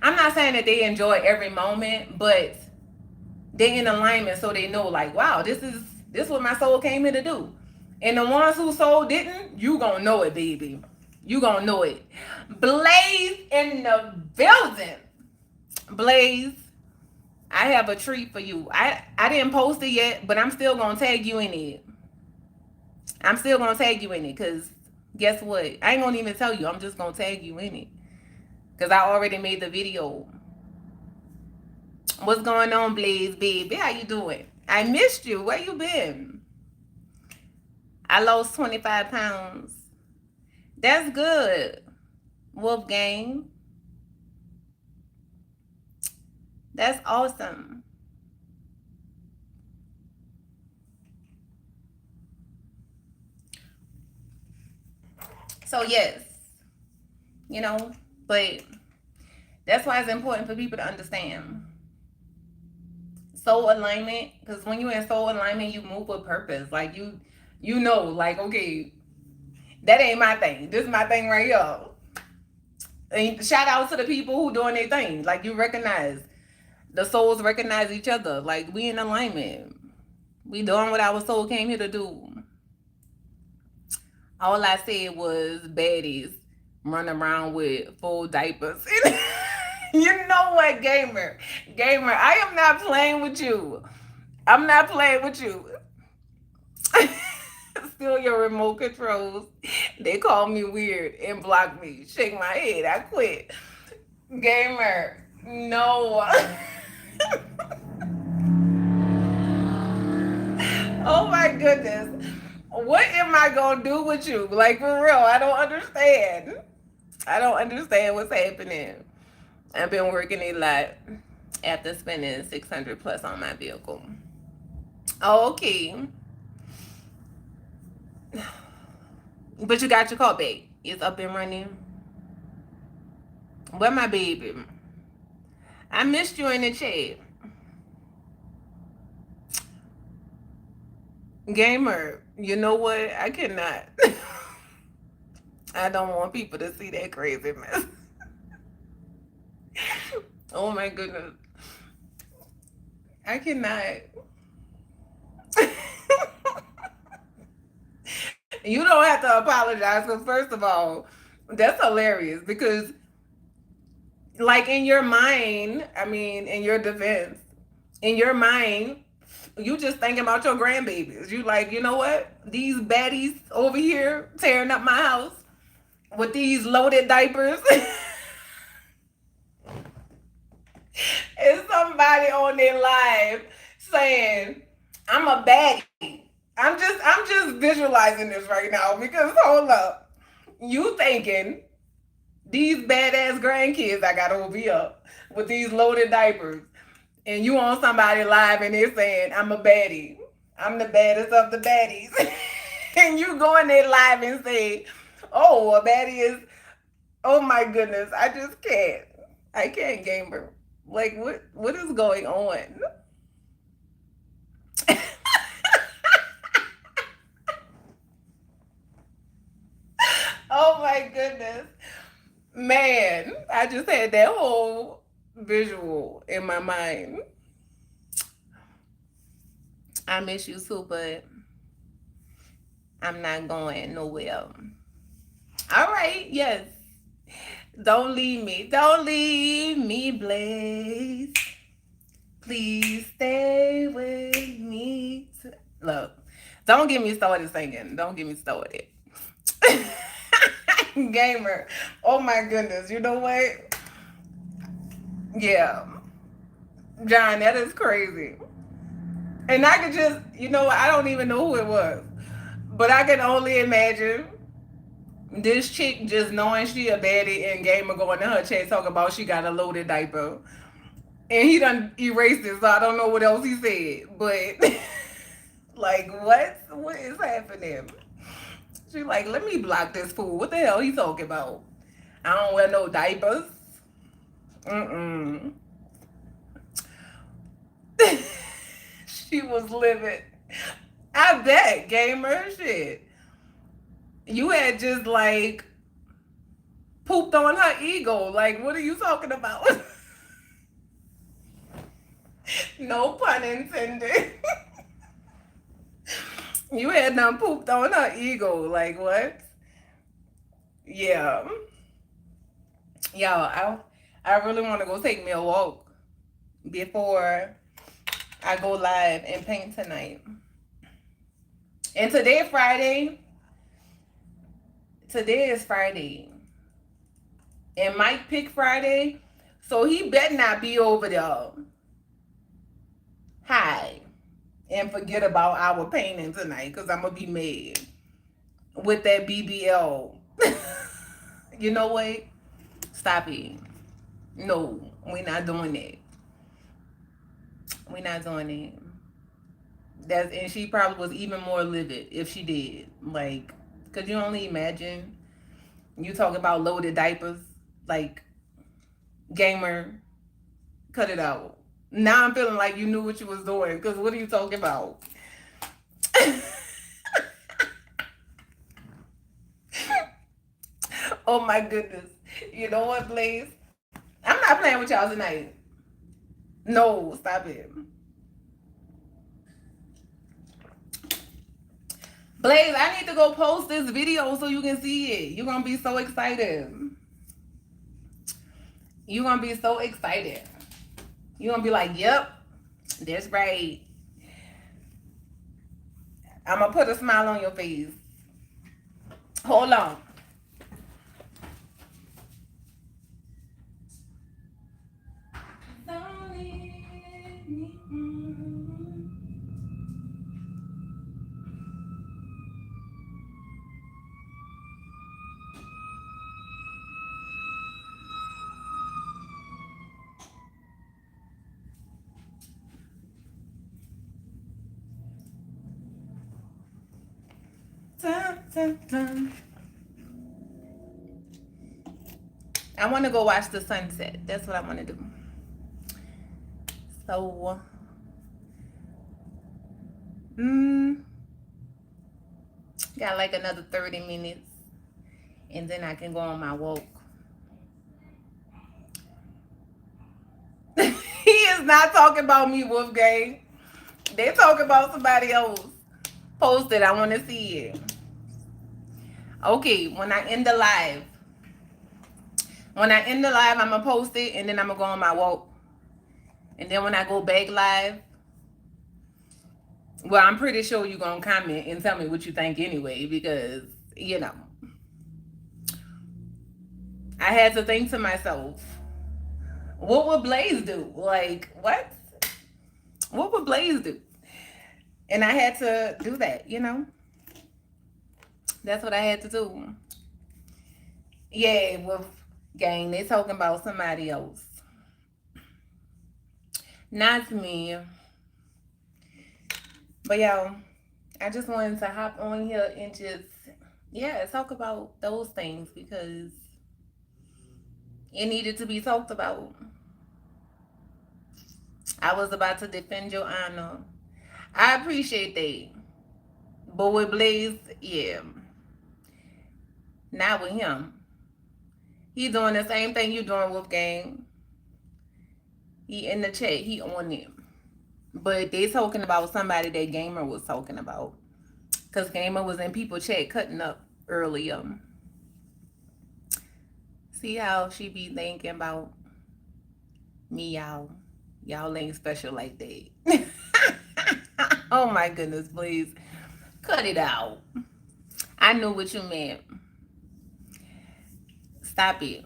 I'm not saying that they enjoy every moment, but they in alignment, so they know, like, wow, this is what my soul came here to do. And the ones whose soul didn't, you gonna know it, baby. You gonna know it. Blaze in the building. Blaze, I have a treat for you. I didn't post it yet, but I'm still gonna tag you in it. I'm still gonna tag you in it, because guess what? I ain't gonna even tell you. I'm just gonna tag you in it, because I already made the video. What's going on, Blaze, baby? How you doing? I missed you. Where you been? I lost 25 pounds. That's good, Wolfgang. That's awesome. So yes, but that's why it's important for people to understand soul alignment, because when you're in soul alignment, you move with purpose. Like, like, okay, that ain't my thing. This is my thing right here. And shout out to the people who doing their thing. Like, you recognize, the souls recognize each other. Like, we in alignment. We doing what our soul came here to do. All I said was baddies running around with full diapers. You know what, gamer? Gamer, I am not playing with you. I'm not playing with you. Steal your remote controls. They call me weird and block me. Shake my head. I quit. Gamer, no. Oh my goodness. What am I gonna do with you? Like, for real, I don't understand. I don't understand what's happening. I've been working a lot after spending 600 plus on my vehicle. Okay. But you got your car back. It's up and running. Where my baby? I missed you in the chat. Gamer, you know what? I cannot. I don't want people to see that craziness. Oh my goodness. I cannot. You don't have to apologize because, first of all, that's hilarious because, like, in your mind, I mean, in your defense, in your mind, you just thinking about your grandbabies. You like, you know what? These baddies over here tearing up my house with these loaded diapers. And somebody on their live saying, I'm a baddie. I'm just visualizing this right now because hold up. You thinking these badass grandkids I got over here with these loaded diapers, and you on somebody live and they're saying, I'm a baddie. I'm the baddest of the baddies. And you go in there live and say, oh, a baddie is, oh my goodness, I just can't. I can't, gamer. Like, what is going on? Oh my goodness. Man, I just had that whole visual in my mind. I miss you too, but I'm not going nowhere. All right, yes. Don't leave me. Don't leave me, Blaze. Please stay with me. Look, don't get me started singing. Don't get me started. Gamer. Oh my goodness. You know what? Yeah. John, that is crazy. And I could just, you know, I don't even know who it was. But I can only imagine this chick just knowing she a baddie and Gamer going to her chat talking about she got a loaded diaper. And he done erased it, so I don't know what else he said. But like, what? What is happening? She like, let me block this fool. What the hell he talking about? I don't wear no diapers. Mm-mm. She was livid. I bet, Gamer. Shit. You had just like pooped on her ego. Like, what are you talking about? No pun intended. You had done pooped on her ego. Like, what? Yeah. Y'all, I really want to go take me a walk before I go live and paint tonight. And today Friday. Today is Friday. And Mike picked Friday. So he better not be over there high and forget about our painting tonight because I'm going to be mad with that BBL. You know what? Stop it. No, we're not doing that. We're not doing it. And she probably was even more livid if she did. Like, could you only imagine you talking about loaded diapers? Like, Gamer, cut it out. Now I'm feeling like you knew what you was doing because what are you talking about? Oh my goodness. You know what, Blaze? I'm not playing with y'all tonight. No, stop it. Blaze, I need to go post this video so you can see it. You're going to be so excited. You're going to be so excited. You're going to be like, yep, that's right. I'm going to put a smile on your face. Hold on. Dun, dun, dun. I want to go watch the sunset. That's what I want to do. So, got like another 30 minutes, and then I can go on my walk. He is not talking about me, Wolfgang. They talking about somebody else. Post it. I want to see it. Okay, when I end the live, I'm gonna post it, and then I'm gonna go on my walk. And then when I go back live, well, I'm pretty sure you're gonna comment and tell me what you think anyway, because you know, I had to think to myself, what would Blaze do? Like, what? What would Blaze do? And I had to do that, you know? That's what I had to do. Yeah, with gang, they talking about somebody else. Not me. But y'all, I just wanted to hop on here and just, yeah, talk about those things because it needed to be talked about. I was about to defend your honor. I appreciate that. But with Blaze, yeah. Not with him. He doing the same thing you doing, Wolfgang. He in the chat. He on it. But they talking about somebody that Gamer was talking about. Because Gamer was in people chat cutting up earlier. See how she be thinking about me, y'all. Y'all ain't special like that. Oh my goodness, please. Cut it out. I knew what you meant. Stop it.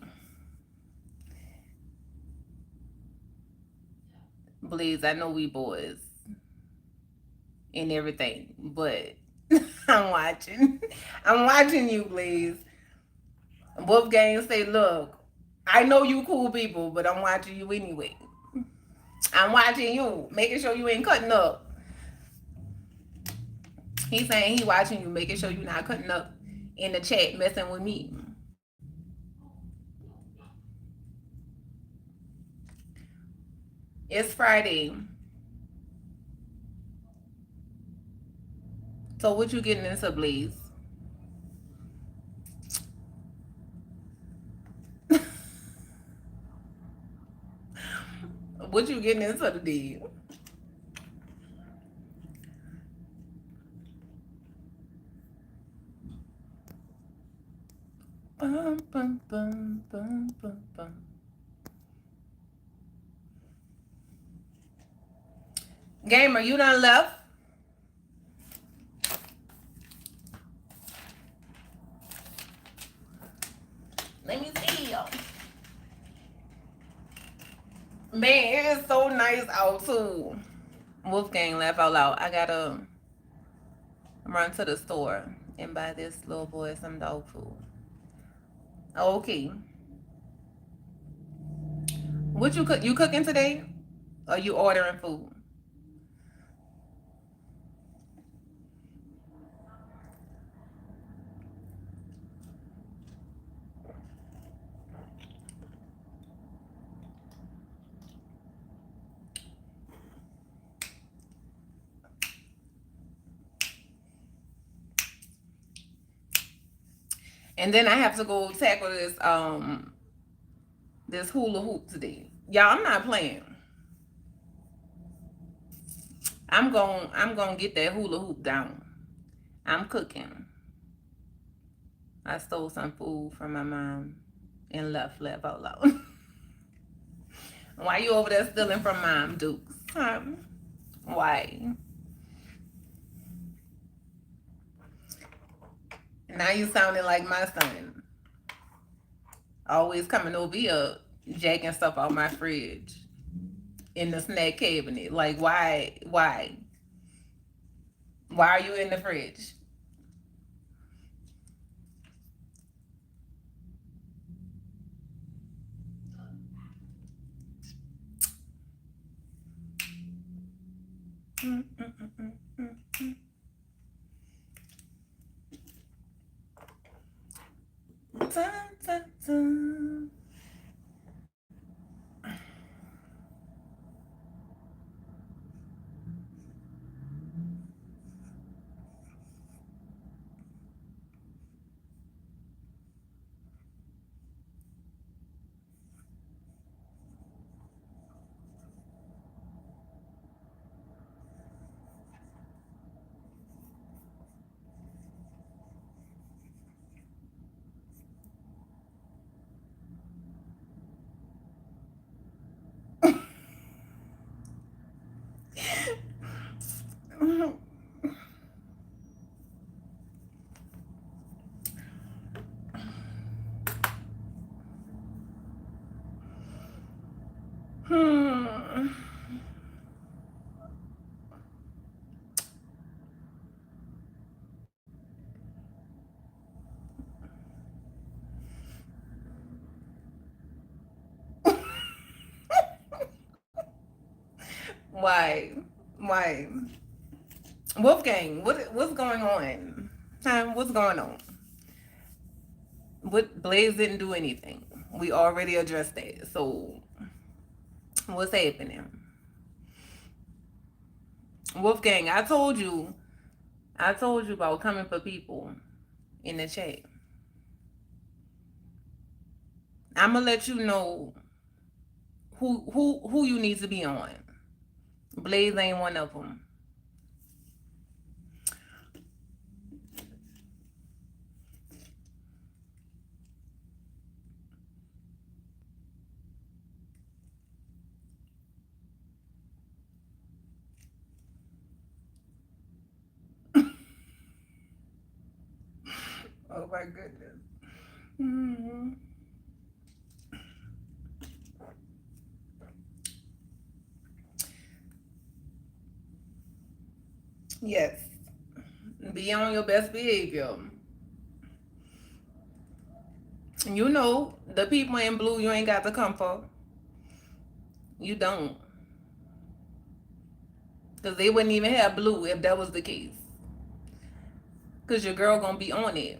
Please, I know we boys and everything, but I'm watching. I'm watching you, please. Wolfgang say, look, I know you cool people, but I'm watching you anyway. I'm watching you, making sure you ain't cutting up. He's saying he watching you, making sure you're not cutting up in the chat, messing with me. It's Friday. So what you getting into, Blaze? What you getting into today? Bum, bum, bum, bum, bum, bum. Gamer, you done left? Let me see you. Man, it is so nice out too. Wolfgang laugh out loud. I gotta run to the store and buy this little boy some dog food. Okay. What you cook? You cooking today? Or you ordering food? And then I have to go tackle this hula hoop today. Y'all, I'm not playing. I'm gonna get that hula hoop down. I'm cooking. I stole some food from my mom and left out loud. Why you over there stealing from Mom, Dukes? Why? Now you sounding like my son. Always coming over here, jacking stuff out my fridge in the snack cabinet. Like, why? Why are you in the fridge? Dun, dun, dun. Why? Why? Wolfgang, what's going on? Huh? What's going on? What Blaze didn't do anything. We already addressed that. So what's happening? Wolfgang, I told you about coming for people in the chat. I'm gonna let you know who you need to be on. Blaze ain't one of them. Oh my goodness. Mm-hmm. Yes. Be on your best behavior. You know, the people in blue you ain't got to come for. You don't. Because they wouldn't even have blue if that was the case. Because your girl gonna be on it.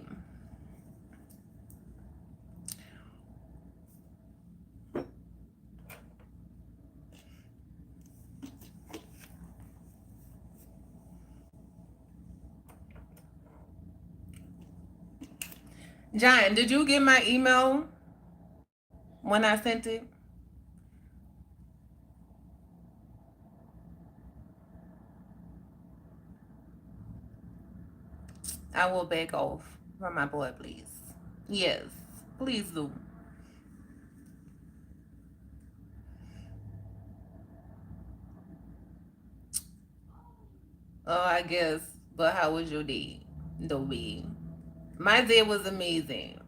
John, did you get my email when I sent it? I will back off from my boy, please. Yes, please do. Oh, I guess. But how was your day, Dobie? My day was amazing.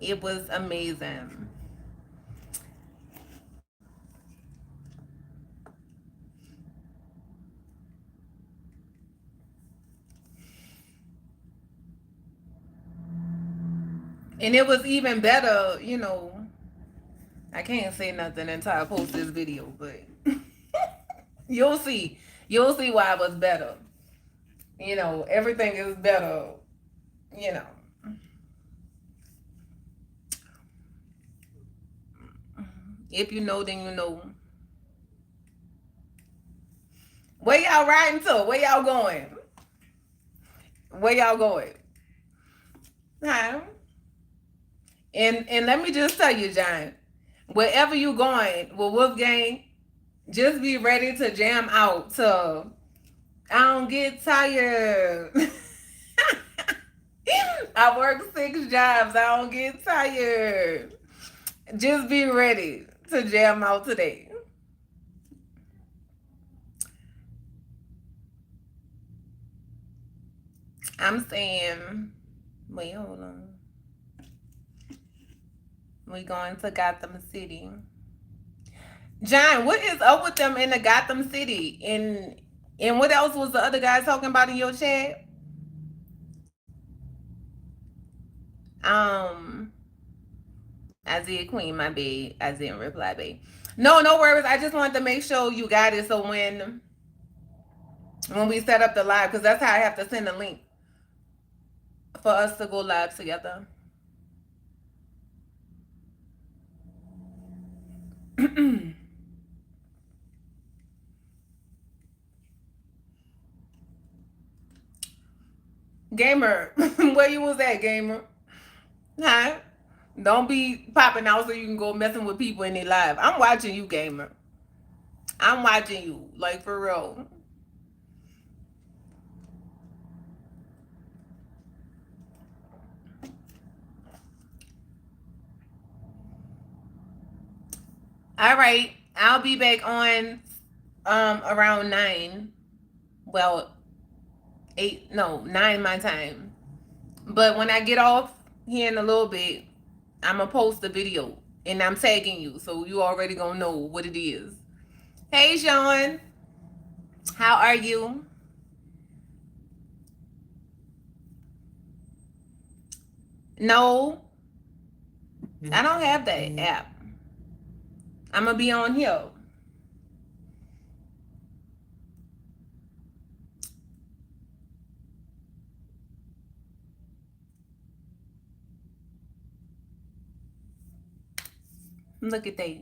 It was amazing. And it was even better, you know. I can't say nothing until I post this video, but you'll see. You'll see why it was better. You know, everything is better, you know. If you know, then you know. Where y'all riding to? Where y'all going? Where y'all going? Huh? And let me just tell you, John, wherever you going with Wolfgang, just be ready to jam out to I don't get tired. I work 6 jobs. I don't get tired. Just be ready to jam out today. I'm saying, wait, hold on. We going to Gotham City. John, what is up with them in the Gotham City? And what else was the other guy talking about in your chat? Isaiah Queen, my babe. I didn't reply, babe. No, no worries. I just wanted to make sure you got it. So when we set up the live, because that's how I have to send a link for us to go live together. Gamer, where you was at, Gamer? Huh? Don't be popping out so you can go messing with people in their live. I'm watching you, Gamer. I'm watching you, like for real. All right, I'll be back on around 9. Well, 8, no, 9 my time. But when I get off here in a little bit, I'm gonna post the video And I'm tagging you, so you already gonna know what it is. Hey, Sean. How are you? No, I don't have that app. I'm gonna be on here. Look at that.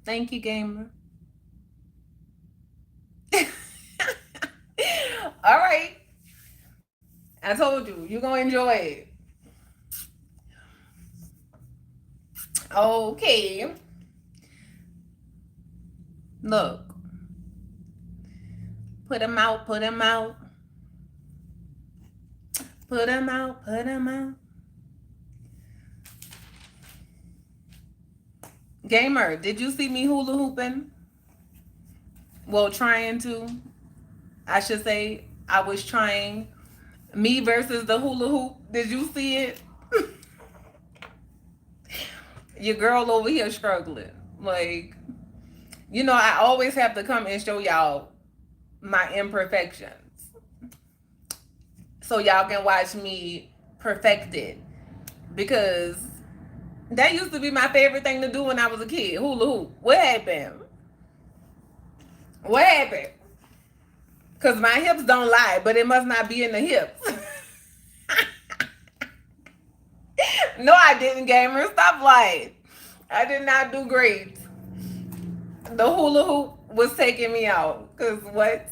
Thank you, gamer. All right. I told you, you're gonna enjoy it. Okay. Look. Put them out, put them out. Put them out, put them out. Gamer, did you see me hula hooping? Well, trying to. I should say, I was trying. Me versus the hula hoop. Did you see it? Your girl over here struggling. Like, you know, I always have to come and show y'all my imperfections, so y'all can watch me perfect it. Because that used to be my favorite thing to do when I was a kid. Hula hoop. What happened? What happened? Because my hips don't lie, but it must not be in the hips. No, I didn't, gamer. Stop lying. I did not do great. The hula hoop was taking me out. Because what?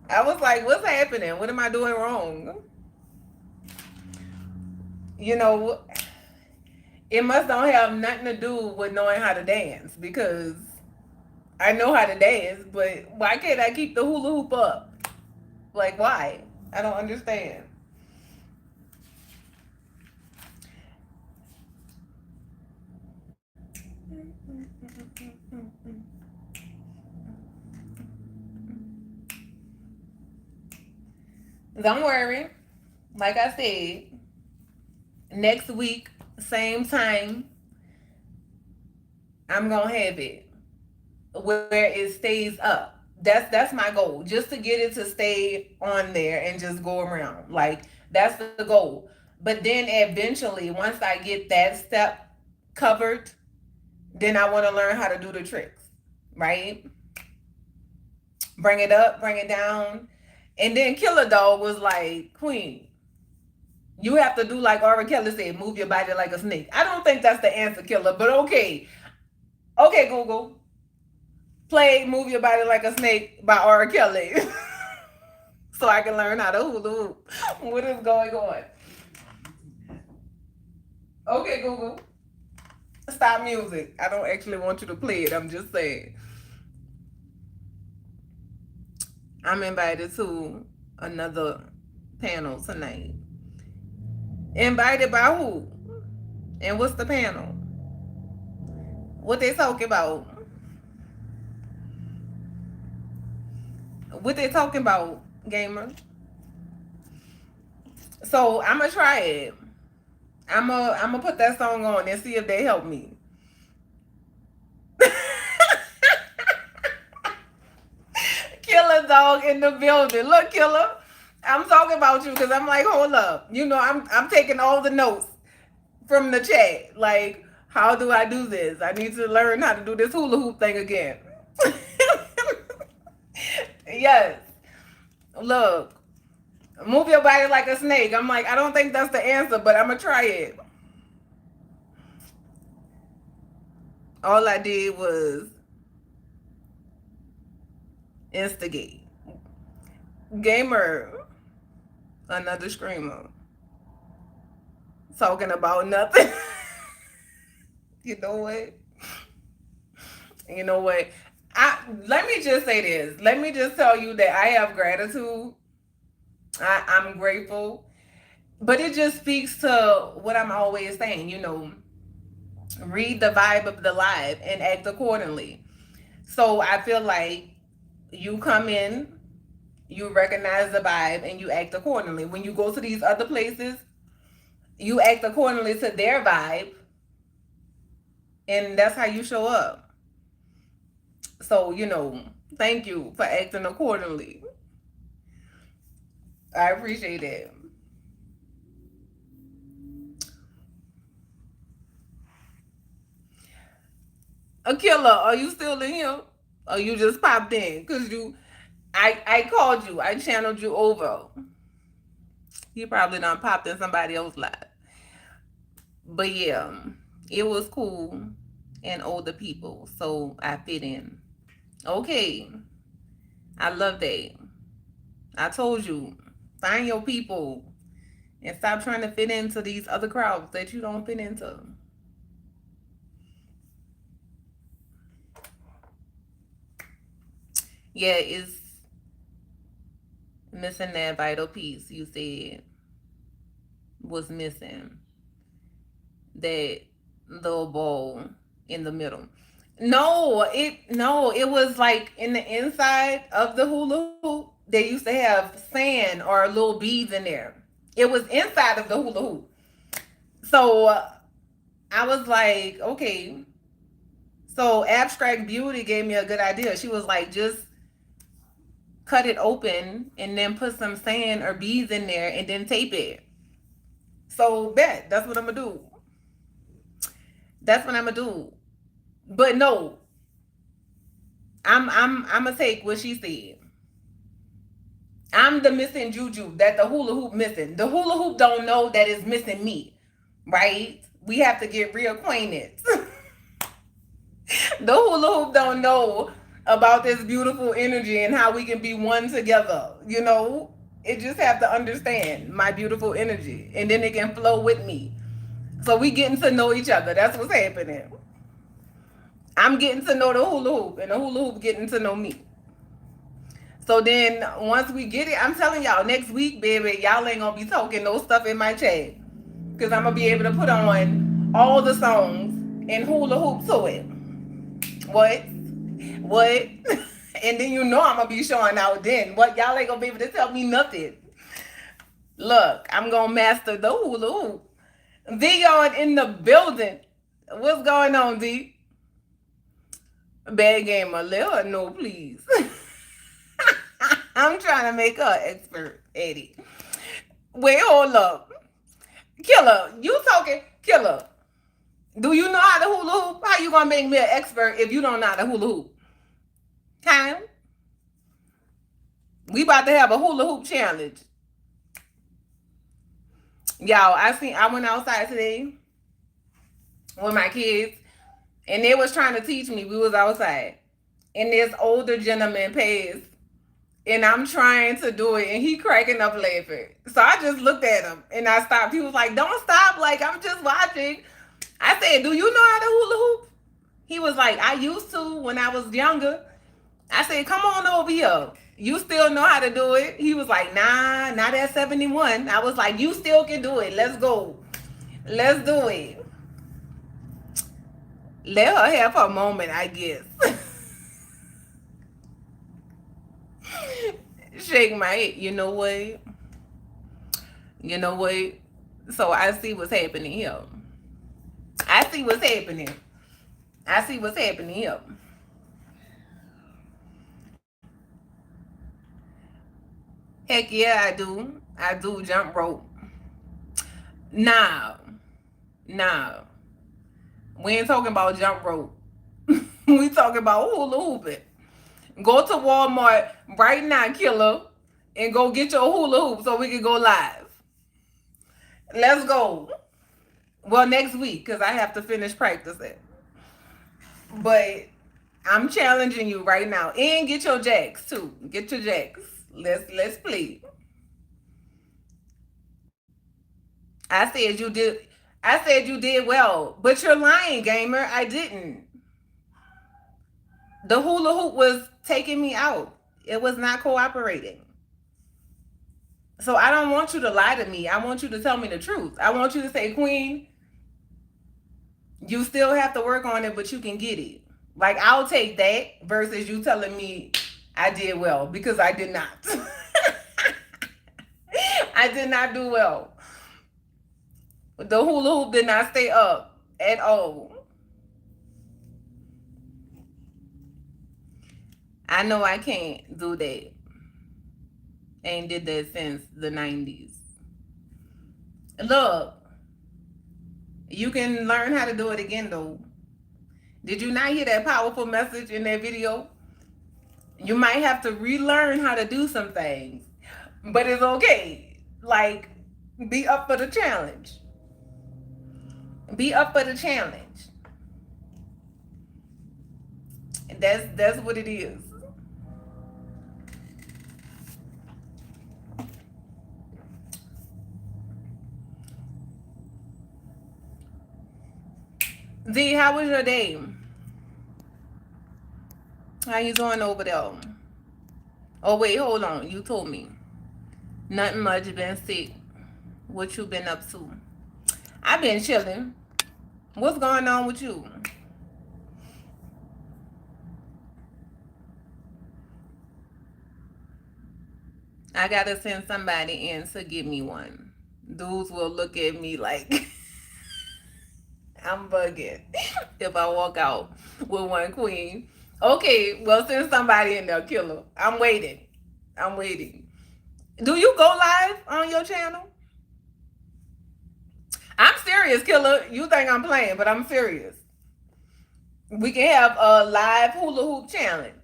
I was like, what's happening? What am I doing wrong? You know, it must don't have nothing to do with knowing how to dance, because I know how to dance, but why can't I keep the hula hoop up? Like, why? I don't understand. Don't worry. Like I said, next week, same time, I'm gonna have it where it stays up. That's my goal. Just to get it to stay on there and just go around. Like, that's the goal. But then eventually, once I get that step covered, then I want to learn how to do the tricks, right? Bring it up, bring it down. And then Killer Dog was like, Queen, you have to do like R. Kelly said, move your body like a snake. I don't think that's the answer, Killer, but okay. Okay, Google. Play Move Your Body Like a Snake by R. Kelly. So I can learn how to hula hoop. What is going on? Okay, Google. Stop music. I don't actually want you to play it. I'm just saying. I'm invited to another panel tonight. Invited by who? And what's the panel? What they talking about? What they talking about, gamer? So I'm gonna try it. I'm gonna put that song on and see if they help me. Killer Dog in the building. Look, Killer, I'm talking about you because I'm like, hold up. You know, I'm taking all the notes from the chat. Like, how do I do this? I need to learn how to do this hula hoop thing again. Yes. Look, move your body like a snake. I'm like, I don't think that's the answer, but I'm gonna try it. All I did was instigate. Gamer, another screamer, talking about nothing. You know what? You know what? Let me just say this. Let me just tell you that I have gratitude. I'm grateful. But it just speaks to what I'm always saying, you know, read the vibe of the live and act accordingly. So I feel like you come in, you recognize the vibe, and you act accordingly. When you go to these other places, you act accordingly to their vibe, And that's how you show up. So, thank you for acting accordingly. I appreciate it. Akilla, are you still in here? Or you just popped in? Cause I called you. I channeled you over. You probably done popped in somebody else's life. But yeah, it was cool and older people, so I fit in. Okay, I love that. I told you, find your people and stop trying to fit into these other crowds that you don't fit into. Yeah, it's missing that vital piece you said was missing. That little bowl in the middle. No, it was like in the inside of the hula hoop. They used to have sand or little beads in there. It was inside of the hula hoop. So I was like, okay. So Abstract Beauty gave me a good idea. She was like, just cut it open and then put some sand or beads in there and then tape it. So that's what I'm gonna do. That's what I'm gonna do. But no, I'm gonna take what she said. I'm the missing juju that the hula hoop missing. The hula hoop don't know that it's missing me, right? We have to get reacquainted. The hula hoop don't know about this beautiful energy and how we can be one together. It just have to understand my beautiful energy, and then it can flow with me. So we getting to know each other. That's what's happening. I'm getting to know the hula hoop, and the hula hoop getting to know me. So then once we get it, I'm telling y'all, next week, baby, y'all ain't gonna be talking no stuff in my chat. Cause I'm gonna be able to put on all the songs and hula hoop to it. What? What? And then I'm gonna be showing out then. What? Y'all ain't gonna be able to tell me nothing. Look, I'm gonna master the hula hoop. Dion in the building. What's going on, D? Bad game, a little no, please. I'm trying to make her expert, Eddie. Wait, hold up. Killer, you talking? Killer, do you know how to hula hoop? How you gonna make me an expert if you don't know how to hula hoop? Huh? We about to have a hula hoop challenge. Y'all, I went outside today with my kids, and they was trying to teach me. We was outside, and this older gentleman passed, and I'm trying to do it, and he cracking up laughing. So I just looked at him, and I stopped. He was like, "Don't stop! Like, I'm just watching." I said, "Do you know how to hula hoop?" He was like, "I used to when I was younger." I said, "Come on over here. You still know how to do it?" He was like, "Nah, not at 71." I was like, "You still can do it. Let's go. Let's do it." Let her have her moment, I guess. Shake my head. You know what? You know what? So I see what's happening here. I see what's happening. I see what's happening here. Heck yeah, I do. I do jump rope. Nah, nah. We ain't talking about jump rope. We talking about hula hooping. Go to Walmart right now, killer, and go get your hula hoop so we can go live. Let's go. Well, next week, because I have to finish practicing. But I'm challenging you right now. And get your jacks too. Get your jacks. Let's play. I said you did. I said you did well, but you're lying, gamer. I didn't. The hula hoop was taking me out. It was not cooperating. So I don't want you to lie to me. I want you to tell me the truth. I want you to say, Queen, you still have to work on it, but you can get it. Like, I'll take that versus you telling me I did well, because I did not. I did not do well. The hula hoop did not stay up at all. I know I can't do that. Ain't did that since the 90s. Look, you can learn how to do it again though. Did you not hear that powerful message in that video? You might have to relearn how to do some things, but it's okay. Like, be up for the challenge. Be up for the challenge. That's what it is. Z, how was your day? How you doing over there? Oh wait, hold on. You told me. Nothing much, been sick. What you been up to? I've been chilling. What's going on with you? I gotta send somebody in to give me one. Dudes will look at me like I'm bugging if I walk out with one queen. Okay, well, send somebody in there, killer. I'm waiting. I'm waiting. Do you go live on your channel? I'm serious, killer. You think I'm playing, but I'm serious. We can have a live hula hoop challenge.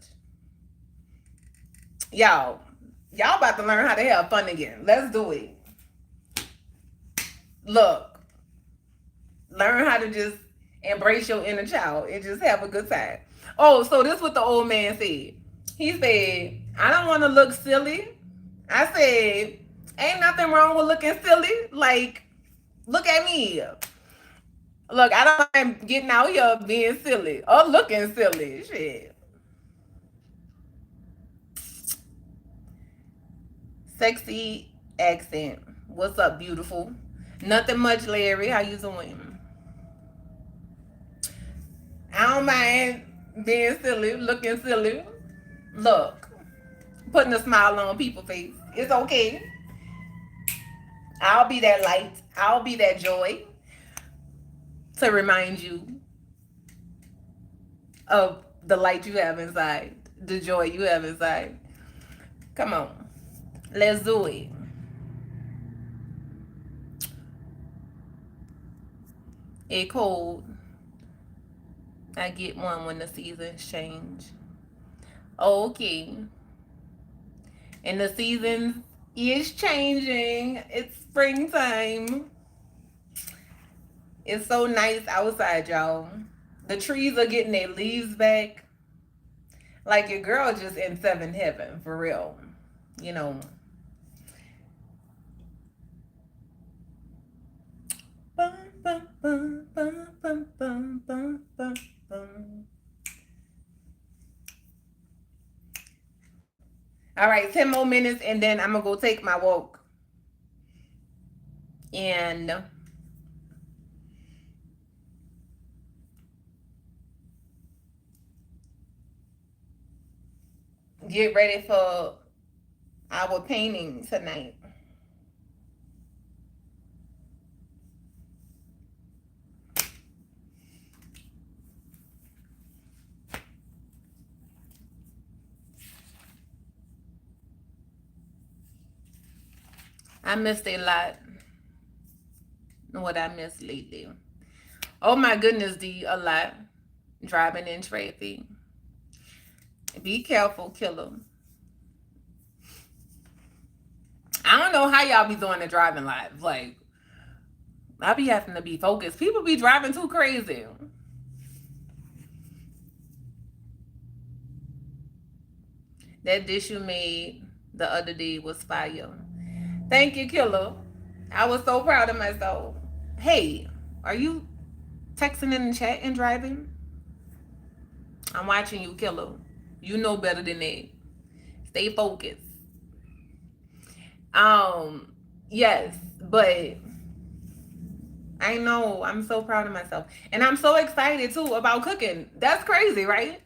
Y'all about to learn how to have fun again. Let's do it. Look, learn how to just embrace your inner child and just have a good time. Oh, so this is what the old man said. He said, I don't want to look silly. I said, ain't nothing wrong with looking silly. Like, look at me. Look, I don't mind getting out here being silly or looking silly. Shit. Sexy accent. What's up, beautiful? Nothing much, Larry. How you doing? I don't mind being silly, looking silly. Look, putting a smile on people's face. It's okay. I'll be that light. I'll be that joy to remind you of the light you have inside, the joy you have inside. Come on. Let's do it. It cold. I get one when the seasons change. Okay. And the season is changing. It's springtime. It's so nice outside, y'all. The trees are getting their leaves back. Like your girl just in seventh heaven, for real. You know. Bum, bum, bum, bum, bum, bum, bum, bum, bum. All right, 10 more minutes and then I'm going to go take my walk. And get ready for our painting tonight. I missed a lot. What I missed lately. Oh my goodness, D, a lot. Driving in traffic. Be careful, killer. I don't know how y'all be doing the driving live. Like, I be having to be focused. People be driving too crazy. That dish you made the other day was fire. Thank you, killer. I was so proud of myself. Hey, are you texting in the chat and driving? I'm watching you, killer. You know better than that. Stay focused. Yes, but I know I'm so proud of myself. And I'm so excited too about cooking. That's crazy, right?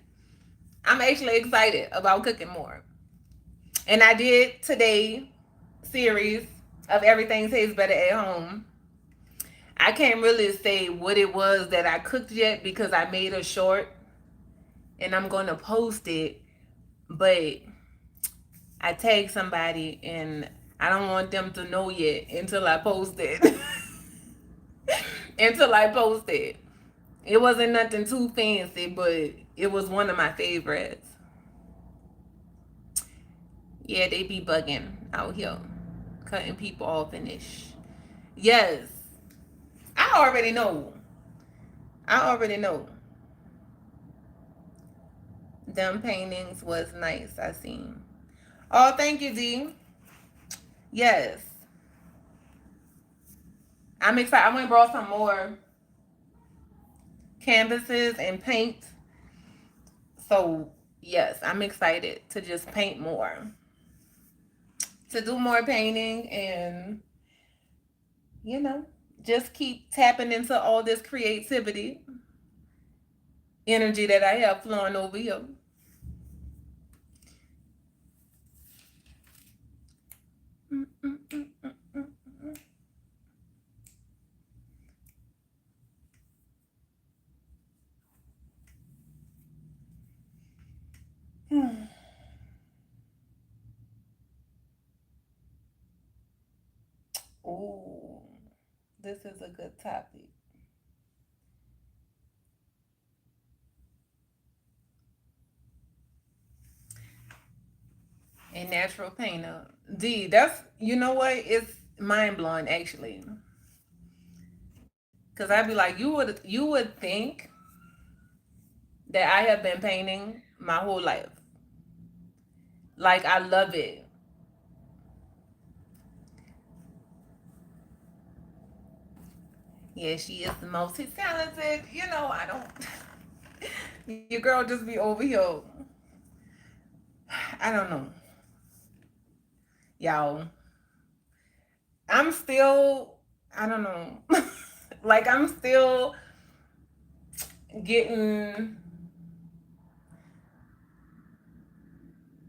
I'm actually excited about cooking more. And I did today series of Everything Tastes Better at Home. I can't really say what it was that I cooked yet because I made a short and I'm going to post it but I tagged somebody and I don't want them to know yet until I post it. Until I post it. It wasn't nothing too fancy, but it was one of my favorites. Yeah, they be bugging out here, cutting people off and ish. Yes, I already know. I already know. Them paintings was nice. I seen. Oh, thank you, D. Yes, I'm excited. I went and brought some more canvases and paint. So yes, I'm excited to just paint more, to do more painting, and you know, just keep tapping into all this creativity energy that I have flowing over here. Oh, this is a good topic. A natural painter. D, that's, you know what? It's mind blowing actually. Cause I'd be like, you would think that I have been painting my whole life. Like I love it. Yeah, she is the most talented. You know, I don't. Your girl just be over here. I don't know, y'all. I'm still. I don't know. Like I'm still getting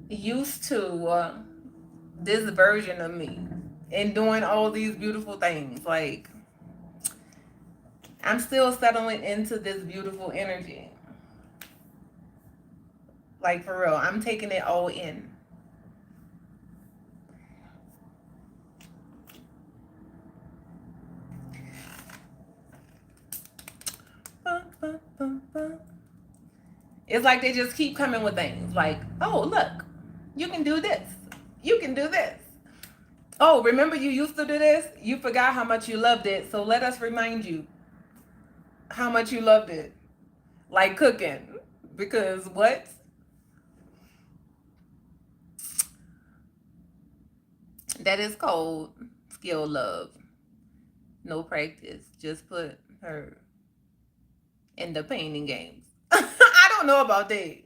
used to this version of me and doing all these beautiful things. Like I'm still settling into this beautiful energy. Like for real, I'm taking it all in. It's like they just keep coming with things. Like, oh, look, you can do this. You can do this. Oh, remember you used to do this? You forgot how much you loved it. So let us remind you how much you loved it. Like cooking. Because what? That is called skill love. No practice. Just put her in the painting games. I don't know about that.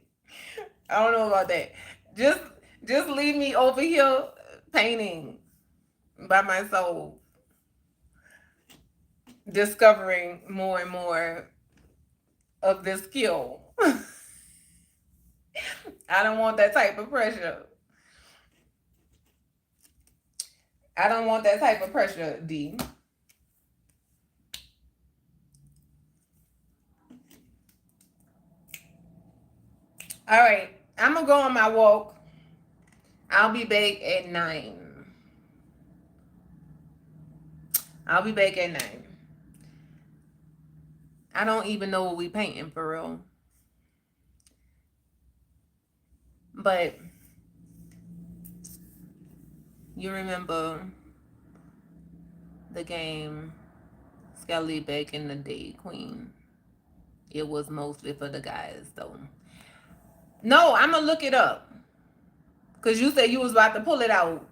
I don't know about that. Just just leave me over here painting by myself, discovering more and more of this skill. I don't want that type of pressure. I don't want that type of pressure, D. All right, I'm gonna go on my walk. I'll be back at 9. I'll be back at 9. I don't even know what we painting for real. But you remember the game Skelly back in the day, Queen. It was mostly for the guys though. No, I'm gonna look it up. Cause you said you was about to pull it out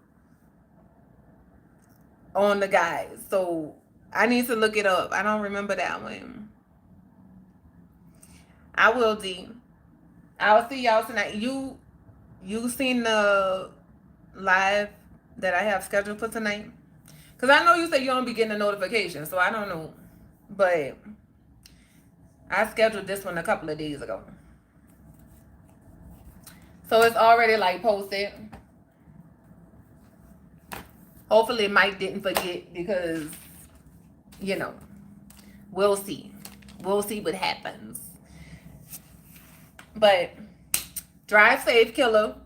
on the guys. So I need to look it up. I don't remember that one. I will, D. I'll see y'all tonight. You seen the live that I have scheduled for tonight? Cause I know you said you don't be getting a notification, so I don't know. But I scheduled this one a couple of days ago. So it's already like posted. Hopefully Mike didn't forget because, you know, we'll see. We'll see what happens. But Drive safe, killer.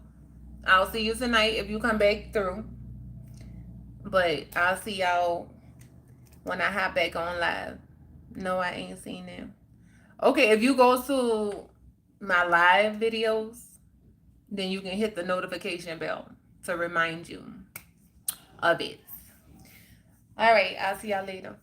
I'll see you tonight if you come back through. But I'll see y'all when I hop back on live. No, I ain't seen them. Okay, if you go to my live videos, then you can hit the notification bell to remind you of it. All right, I'll see y'all later.